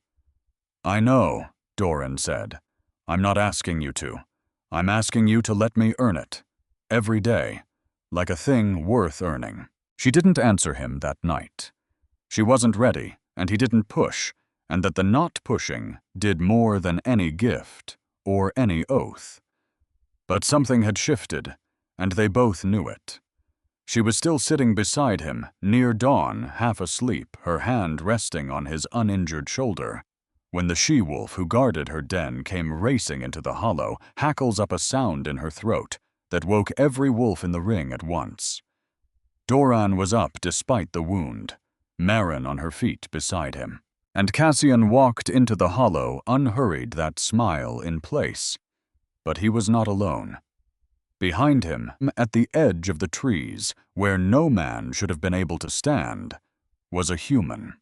"I know," Doran said. "I'm not asking you to. I'm asking you to let me earn it. Every day. Like a thing worth earning." She didn't answer him that night. She wasn't ready, and he didn't push, and that the not pushing did more than any gift or any oath. But something had shifted, and they both knew it. She was still sitting beside him, near dawn, half asleep, her hand resting on his uninjured shoulder, When the she-wolf who guarded her den came racing into the hollow, hackles up a sound in her throat that woke every wolf in the ring at once. Doran was up despite the wound, Maren on her feet beside him, and Cassian walked into the hollow, unhurried, that smile in place. But he was not alone. Behind him, at the edge of the trees, where no man should have been able to stand, was a human,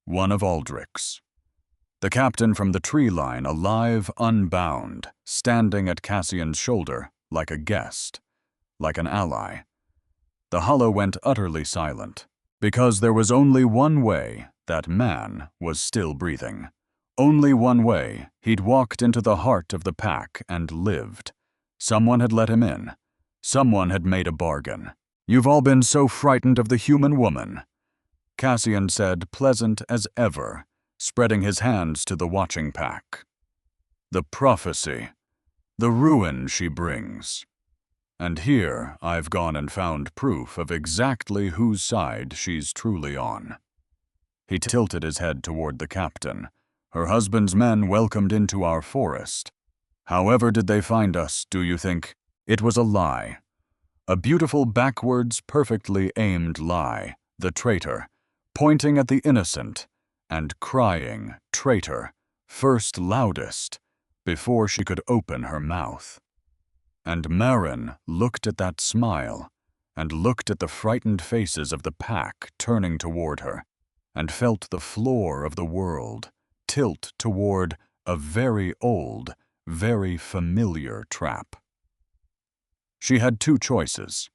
one of Aldrich's. The captain from the tree line, alive, unbound, standing at Cassian's shoulder like a guest, like an ally. The hollow went utterly silent, because there was only one way that man was still breathing. Only one way he'd walked into the heart of the pack and lived. Someone had let him in. Someone had made a bargain. "You've all been so frightened of the human woman," Cassian said, pleasant as ever, spreading his hands to the watching pack. "The prophecy, the ruin she brings. And here I've gone and found proof of exactly whose side she's truly on." He tilted his head toward the captain. "Her husband's men welcomed into our forest. However did they find us, do you think? It was a lie. A beautiful backwards, perfectly aimed lie, the traitor, pointing at the innocent and crying, 'Traitor,' first loudest, before she could open her mouth. And Maren looked at that smile, and looked at the frightened faces of the pack turning toward her, and felt the floor of the world tilt toward a very old, very familiar trap. She had two choices.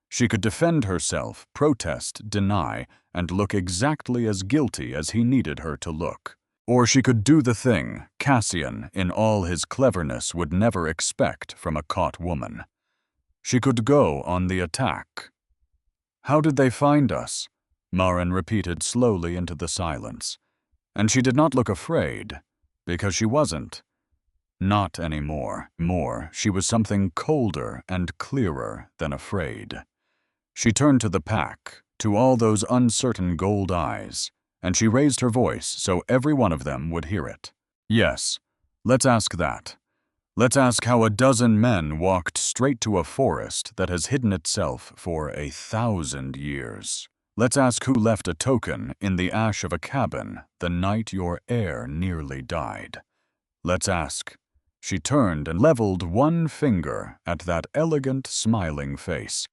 She could defend herself, protest, deny, and look exactly as guilty as he needed her to look. Or she could do the thing Cassian, in all his cleverness, would never expect from a caught woman. She could go on the attack. "How did they find us?" Maren repeated slowly into the silence. And she did not look afraid, because she wasn't. Not anymore. She was something colder and clearer than afraid. She turned to the pack, to all those uncertain gold eyes, and she raised her voice so every one of them would hear it. "Yes, let's ask that. Let's ask how a dozen men walked straight to a forest that has hidden itself for 1,000 years. Let's ask who left a token in the ash of a cabin the night your heir nearly died. Let's ask." She turned and leveled one finger at that elegant, smiling face.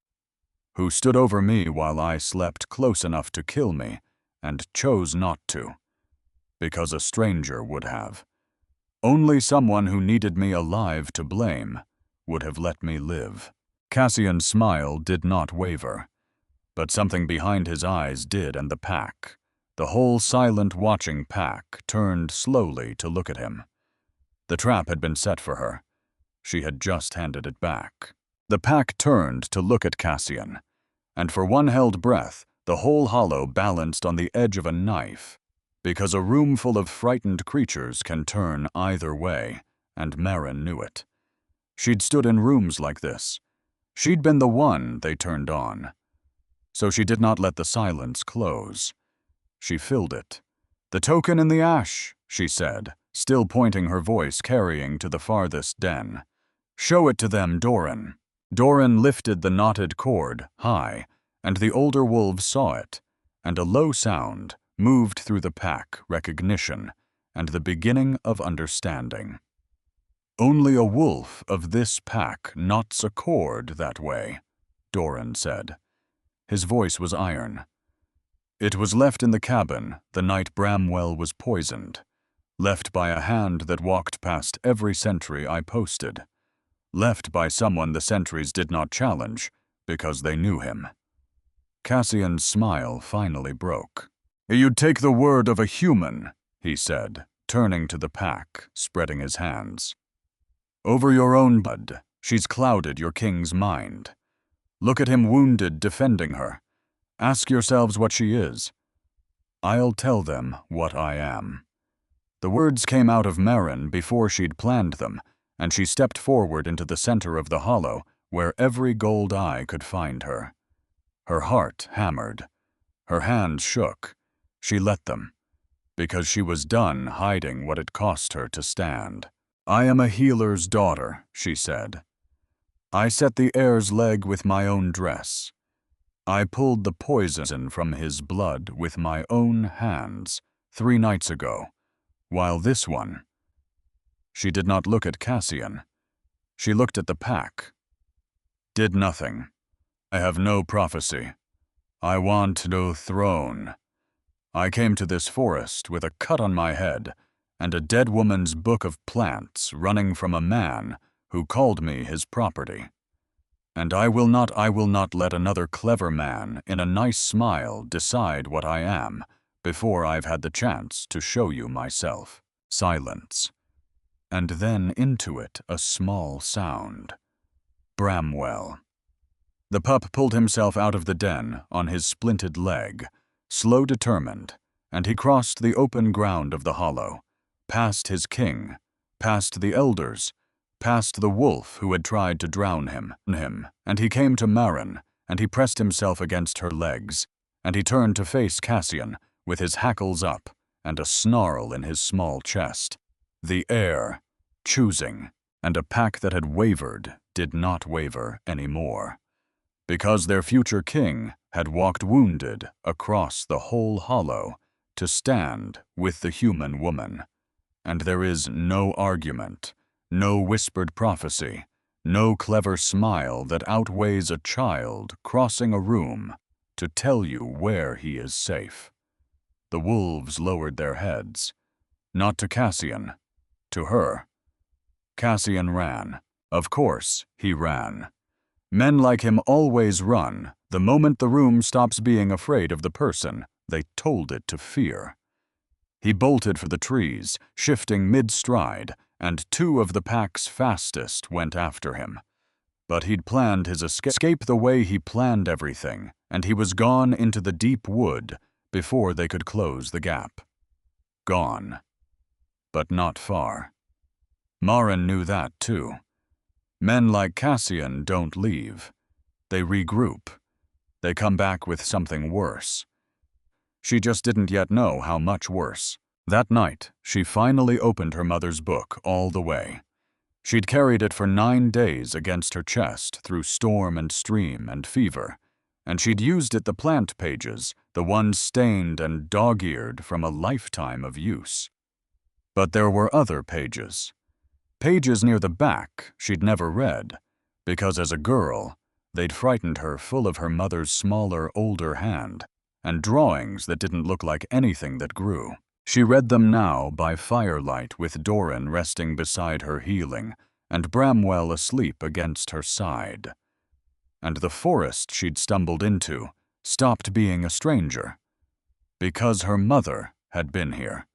"Who stood over me while I slept close enough to kill me and chose not to, because a stranger would have. Only someone who needed me alive to blame would have let me live." Cassian's smile did not waver, but something behind his eyes did, and the pack, the whole silent watching pack, turned slowly to look at him. The trap had been set for her. She had just handed it back. The pack turned to look at Cassian, and for one held breath, the whole hollow balanced on the edge of a knife, because a room full of frightened creatures can turn either way, and Maren knew it. She'd stood in rooms like this. She'd been the one they turned on. So she did not let the silence close. She filled it. "The token in the ash," she said, still pointing, her voice carrying to the farthest den. "Show it to them, Doran." Doran lifted the knotted cord high, and the older wolves saw it, and a low sound moved through the pack, recognition, and the beginning of understanding. "Only a wolf of this pack knots a cord that way," Doran said. His voice was iron. "It was left in the cabin the night Bramwell was poisoned. Left by a hand that walked past every sentry I posted. Left by someone the sentries did not challenge, because they knew him." Cassian's smile finally broke. "You'd take the word of a human," he said, turning to the pack, spreading his hands. "Over your own blood, she's clouded your king's mind. Look at him wounded defending her. Ask yourselves what she is. I'll tell them what I am." The words came out of Maren before she'd planned them, and she stepped forward into the center of the hollow where every gold eye could find her. Her heart hammered. Her hands shook. She let them. because she was done hiding what it cost her to stand. "I am a healer's daughter," she said. "I set the heir's leg with my own dress. I pulled the poison from his blood with my own hands 3 nights ago, while this one—" She did not look at Cassian. She looked at the pack. "Did nothing. I have no prophecy. I want no throne. I came to this forest with a cut on my head and a dead woman's book of plants running from a man who called me his property. And I will not let another clever man in a nice smile decide what I am before I've had the chance to show you myself." Silence. And then into it a small sound. Bramwell. The pup pulled himself out of the den on his splinted leg, slow determined, and he crossed the open ground of the hollow, past his king, past the elders, past the wolf who had tried to drown him, and he came to Maren, and he pressed himself against her legs, and he turned to face Cassian with his hackles up and a snarl in his small chest. The air, choosing, and a pack that had wavered did not waver anymore, because their future king had walked wounded across the whole hollow to stand with the human woman. And there is no argument, no whispered prophecy, no clever smile that outweighs a child crossing a room to tell you where he is safe. The wolves lowered their heads, not to Cassian, to her. Cassian ran. Of course, he ran. Men like him always run the moment the room stops being afraid of the person they told it to fear. He bolted for the trees, shifting mid-stride, and 2 of the pack's fastest went after him. But he'd planned his escape the way he planned everything, and he was gone into the deep wood before they could close the gap. Gone. But not far. Maren knew that too. Men like Cassian don't leave. They regroup. They come back with something worse. She just didn't yet know how much worse. That night, she finally opened her mother's book all the way. She'd carried it for 9 days against her chest through storm and stream and fever, and she'd used it the plant pages, the ones stained and dog-eared from a lifetime of use. But there were other pages. Pages near the back she'd never read, because as a girl, they'd frightened her full of her mother's smaller, older hand, and drawings that didn't look like anything that grew. She read them now by firelight with Doran resting beside her healing, and Bramwell asleep against her side. And the forest she'd stumbled into stopped being a stranger, because her mother had been here.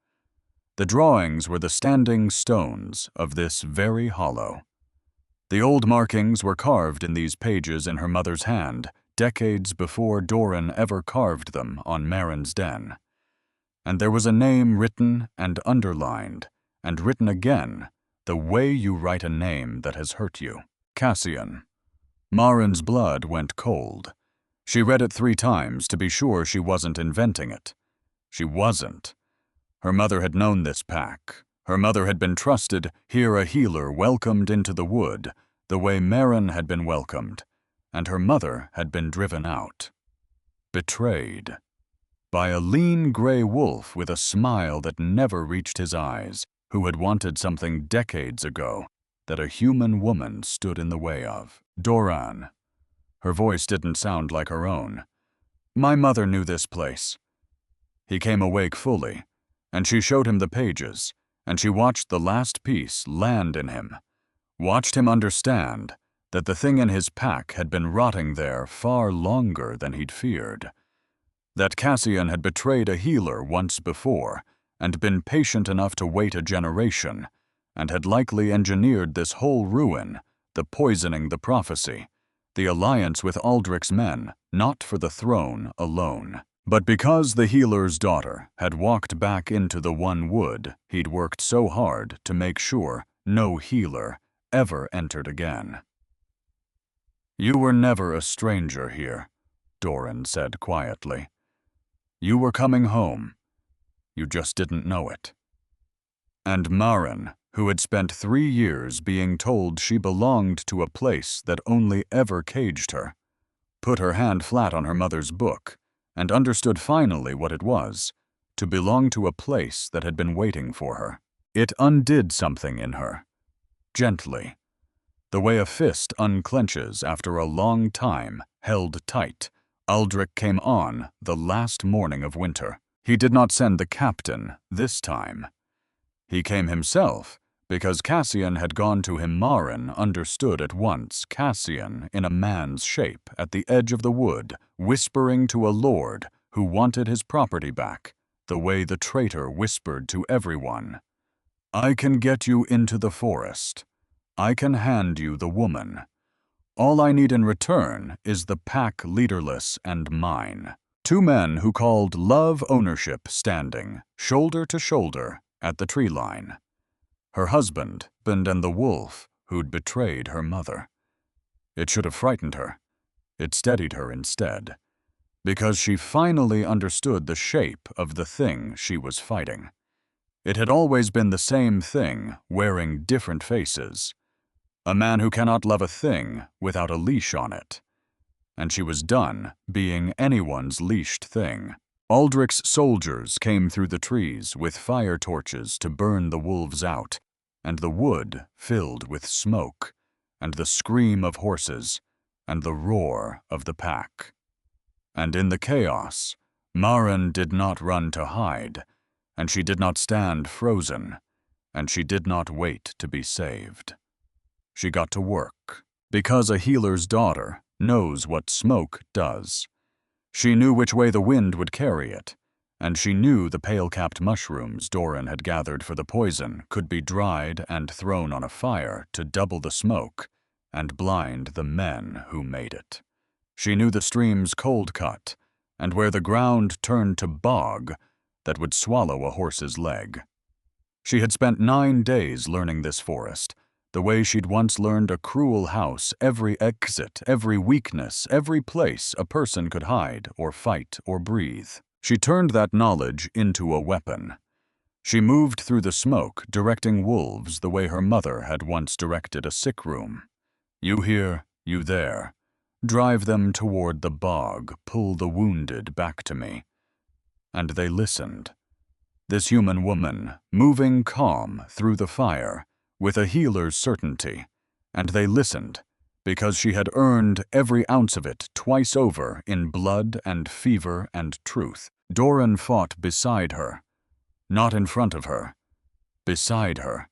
The drawings were the standing stones of this very hollow. The old markings were carved in these pages in her mother's hand, decades before Doran ever carved them on Maren's den. And there was a name written and underlined, and written again, the way you write a name that has hurt you. Cassian. Maren's blood went cold. She read it 3 times to be sure she wasn't inventing it. She wasn't. Her mother had known this pack. Her mother had been trusted, here a healer welcomed into the wood, the way Maren had been welcomed, and her mother had been driven out. Betrayed. By a lean gray wolf with a smile that never reached his eyes, who had wanted something decades ago that a human woman stood in the way of. Doran. Her voice didn't sound like her own. My mother knew this place. He came awake fully, and she showed him the pages, and she watched the last piece land in him, watched him understand that the thing in his pack had been rotting there far longer than he'd feared, that Cassian had betrayed a healer once before and been patient enough to wait a generation, and had likely engineered this whole ruin, the poisoning, the prophecy, the alliance with Aldrich's men, not for the throne alone, but because the healer's daughter had walked back into the one wood he'd worked so hard to make sure no healer ever entered again. You were never a stranger here, Doran said quietly. You were coming home. You just didn't know it. And Maren, who had spent 3 years being told she belonged to a place that only ever caged her, put her hand flat on her mother's book and understood finally what it was, to belong to a place that had been waiting for her. It undid something in her, gently, the way a fist unclenches after a long time held tight. Aldrich came on the last morning of winter. He did not send the captain this time. He came himself, because Cassian had gone to him. Maren understood at once Cassian in a man's shape at the edge of the wood, whispering to a lord who wanted his property back, the way the traitor whispered to everyone. I can get you into the forest. I can hand you the woman. All I need in return is the pack leaderless and mine. 2 men who called love ownership standing, shoulder to shoulder, at the tree line. Her husband, and the wolf who'd betrayed her mother. It should have frightened her. It steadied her instead, because she finally understood the shape of the thing she was fighting. It had always been the same thing, wearing different faces. A man who cannot love a thing without a leash on it. And she was done being anyone's leashed thing. Aldrich's soldiers came through the trees with fire torches to burn the wolves out, and the wood filled with smoke, and the scream of horses, and the roar of the pack. And in the chaos, Maren did not run to hide, and she did not stand frozen, and she did not wait to be saved. She got to work, because a healer's daughter knows what smoke does. She knew which way the wind would carry it, and she knew the pale-capped mushrooms Doran had gathered for the poison could be dried and thrown on a fire to double the smoke and blind the men who made it. She knew the stream's cold cut, and where the ground turned to bog that would swallow a horse's leg. She had spent 9 days learning this forest, the way she'd once learned a cruel house, every exit, every weakness, every place a person could hide or fight or breathe. She turned that knowledge into a weapon. She moved through the smoke, directing wolves the way her mother had once directed a sick room. You here, you there. Drive them toward the bog, pull the wounded back to me. And they listened. This human woman, moving calm through the fire, with a healer's certainty, and they listened, because she had earned every ounce of it twice over in blood and fever and truth. Doran fought beside her, not in front of her, beside her.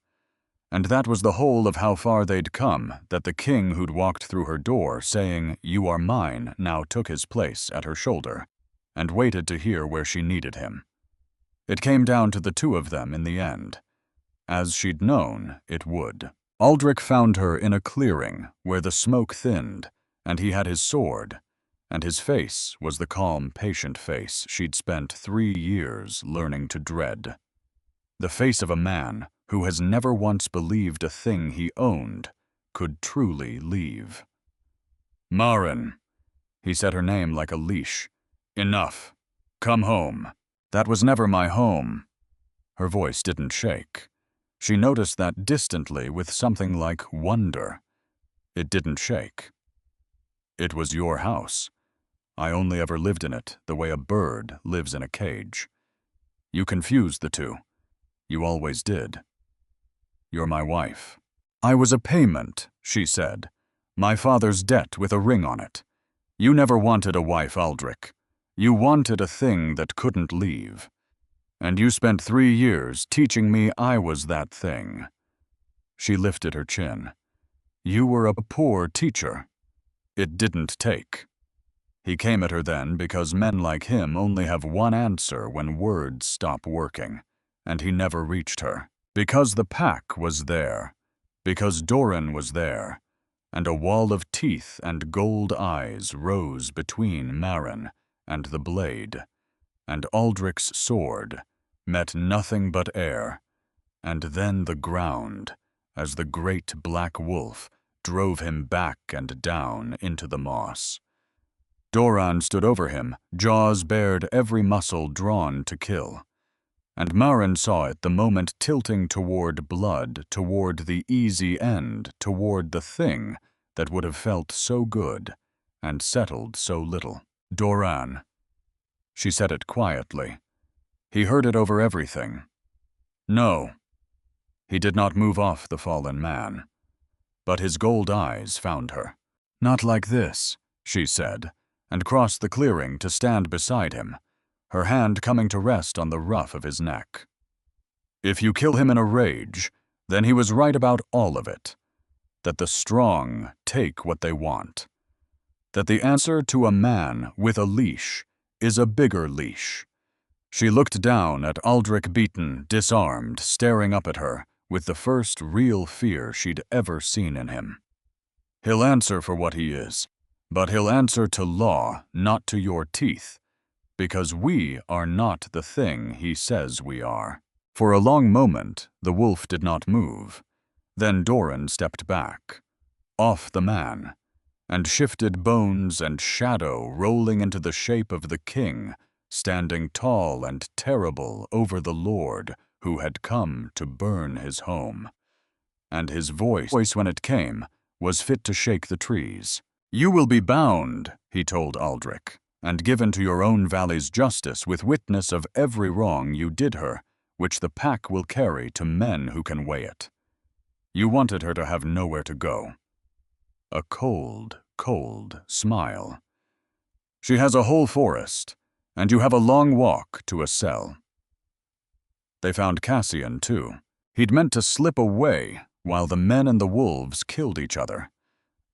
And that was the whole of how far they'd come, that the king who'd walked through her door saying, "You are mine," now took his place at her shoulder, and waited to hear where she needed him. It came down to the 2 of them in the end, as she'd known it would. Aldrich found her in a clearing where the smoke thinned, and he had his sword, and his face was the calm, patient face she'd spent 3 years learning to dread. The face of a man who has never once believed a thing he owned could truly leave. Maren. He said her name like a leash. Enough. Come home. That was never my home. Her voice didn't shake. She noticed that distantly with something like wonder. It didn't shake. It was your house. I only ever lived in it the way a bird lives in a cage. You confused the 2. You always did. You're my wife. I was a payment, she said. My father's debt with a ring on it. You never wanted a wife, Aldrich. You wanted a thing that couldn't leave. And you spent 3 years teaching me I was that thing. She lifted her chin. You were a poor teacher. It didn't take. He came at her then because men like him only have one answer when words stop working, and he never reached her. Because the pack was there, because Doran was there, and a wall of teeth and gold eyes rose between Maren and the blade, and Aldrich's sword met nothing but air, and then the ground, as the great black wolf drove him back and down into the moss. Doran stood over him, jaws bared, every muscle drawn to kill. and Maren saw it the moment tilting toward blood, toward the easy end, toward the thing that would have felt so good and settled so little. Doran. She said it quietly. He heard it over everything. No. He did not move off the fallen man, but his gold eyes found her. Not like this, she said, and crossed the clearing to stand beside him, her hand coming to rest on the ruff of his neck. If you kill him in a rage, then he was right about all of it. That the strong take what they want. That the answer to a man with a leash is a bigger leash. She looked down at Aldrich beaten, disarmed, staring up at her, with the first real fear she'd ever seen in him. He'll answer for what he is, but he'll answer to law, not to your teeth, because we are not the thing he says we are. For a long moment, the wolf did not move. Then Doran stepped back, off the man, and shifted bones and shadow rolling into the shape of the king, standing tall and terrible over the lord who had come to burn his home. And his voice, when it came, was fit to shake the trees. You will be bound, he told Aldrich, and given to your own valley's justice with witness of every wrong you did her, which the pack will carry to men who can weigh it. You wanted her to have nowhere to go. A cold, cold smile. She has a whole forest, and you have a long walk to a cell. They found Cassian, too. He'd meant to slip away while the men and the wolves killed each other.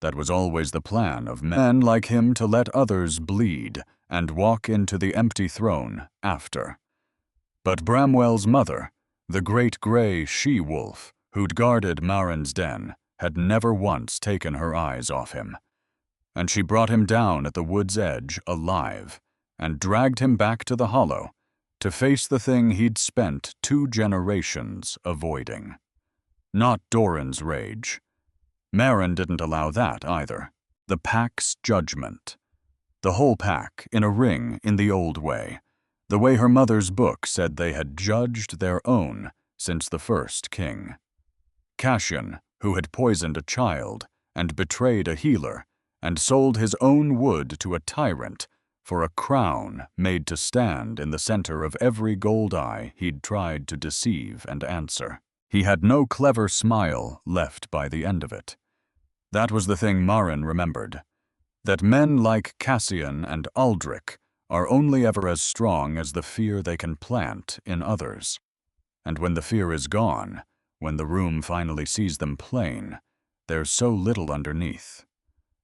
That was always the plan of men like him, to let others bleed and walk into the empty throne after. But Bramwell's mother, the great gray she-wolf who'd guarded Maren's den, had never once taken her eyes off him. And she brought him down at the wood's edge alive and dragged him back to the hollow to face the thing he'd spent 2 generations avoiding. Not Doran's rage. Maren didn't allow that either. The pack's judgment. The whole pack, in a ring, in the old way. The way her mother's book said they had judged their own since the first king. Cassian, who had poisoned a child and betrayed a healer and sold his own wood to a tyrant for a crown made to stand in the center of every gold eye he'd tried to deceive and answer. He had no clever smile left by the end of it. That was the thing Maren remembered, that men like Cassian and Aldrich are only ever as strong as the fear they can plant in others. And when the fear is gone, when the room finally sees them plain, there's so little underneath.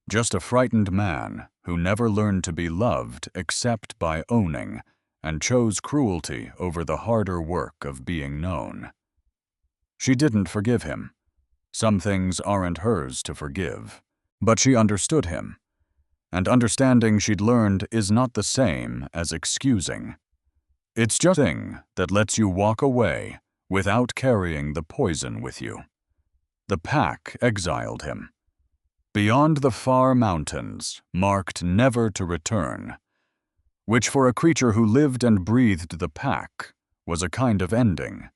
Just a frightened man who never learned to be loved except by owning, and chose cruelty over the harder work of being known. She didn't forgive him. Some things aren't hers to forgive. But she understood him. And understanding she'd learned is not the same as excusing. It's just a thing that lets you walk away without carrying the poison with you. The pack exiled him. Beyond the far mountains, marked never to return, which for a creature who lived and breathed the pack was a kind of ending.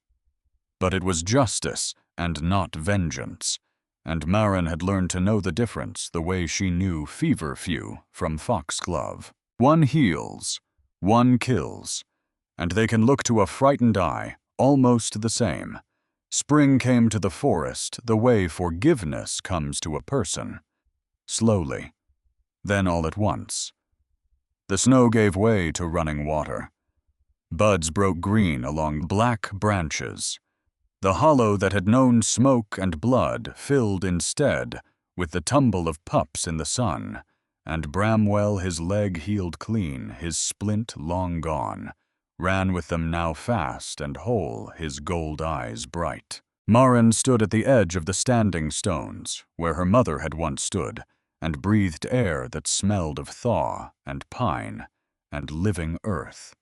But it was justice and not vengeance, and Maren had learned to know the difference the way she knew feverfew from foxglove. One heals, one kills, and they can look to a frightened eye almost the same. Spring came to the forest the way forgiveness comes to a person. Slowly, then all at once. The snow gave way to running water. Buds broke green along black branches. The hollow that had known smoke and blood filled instead with the tumble of pups in the sun, and Bramwell, his leg healed clean, his splint long gone, ran with them now fast and whole, his gold eyes bright. Maren stood at the edge of the standing stones, where her mother had once stood, and breathed air that smelled of thaw and pine and living earth.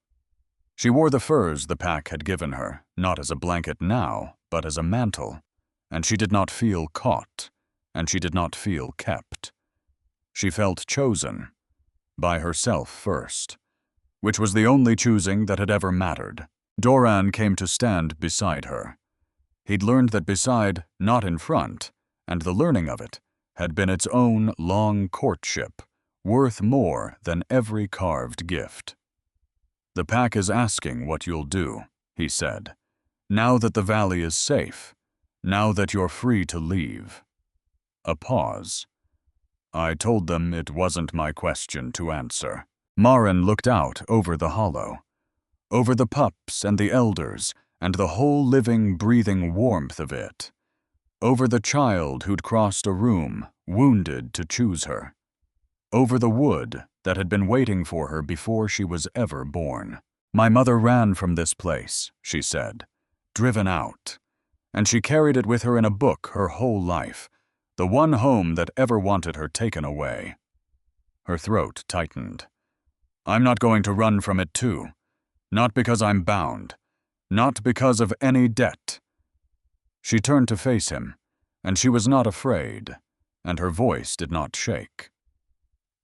She wore the furs the pack had given her, not as a blanket now, but as a mantle, and she did not feel caught, and she did not feel kept. She felt chosen, by herself first, which was the only choosing that had ever mattered. Doran came to stand beside her. He'd learned that beside, not in front, and the learning of it had been its own long courtship, worth more than every carved gift. "The pack is asking what you'll do," he said, "now that the valley is safe, now that you're free to leave." A pause. "I told them it wasn't my question to answer." Maren looked out over the hollow, over the pups and the elders and the whole living, breathing warmth of it, over the child who'd crossed a room, wounded to choose her, over the wood that had been waiting for her before she was ever born. "My mother ran from this place," she said, "driven out, and she carried it with her in a book her whole life, the one home that ever wanted her taken away." Her throat tightened. "I'm not going to run from it too. Not because I'm bound. Not because of any debt." She turned to face him, and she was not afraid, and her voice did not shake.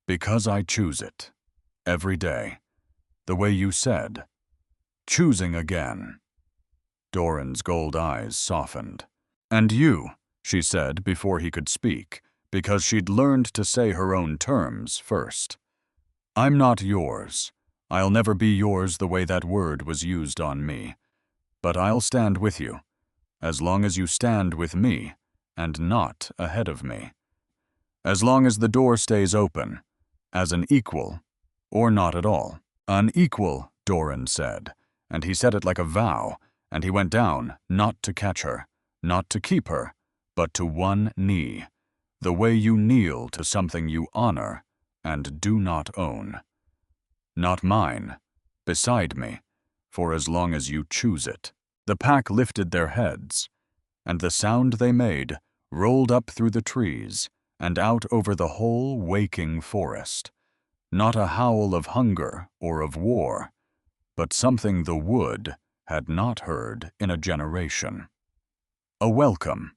"Because I choose it. Every day. The way you said. Choosing again." Doran's gold eyes softened. "And you," she said before he could speak, because she'd learned to say her own terms first. "I'm not yours. I'll never be yours the way that word was used on me. But I'll stand with you, as long as you stand with me, and not ahead of me. As long as the door stays open, as an equal, or not at all." "An equal," Doran said, and he said it like a vow, and he went down, not to catch her, not to keep her, but to one knee, the way you kneel to something you honor and do not own. "Not mine, beside me, for as long as you choose it." The pack lifted their heads, and the sound they made rolled up through the trees and out over the whole waking forest. Not a howl of hunger or of war, but something the wood had not heard in a generation. A welcome.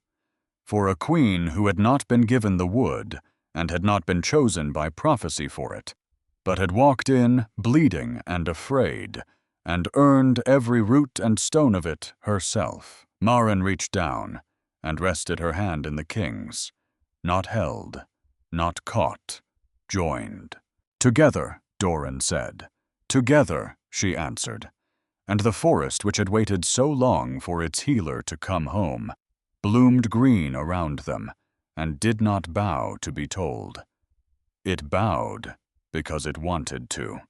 For a queen who had not been given the wood and had not been chosen by prophecy for it, but had walked in bleeding and afraid, and earned every root and stone of it herself. Maren reached down and rested her hand in the king's, not held, not caught, joined. "Together," Doran said. "Together," she answered. And the forest which had waited so long for its healer to come home bloomed green around them and did not bow to be told. It bowed because it wanted to.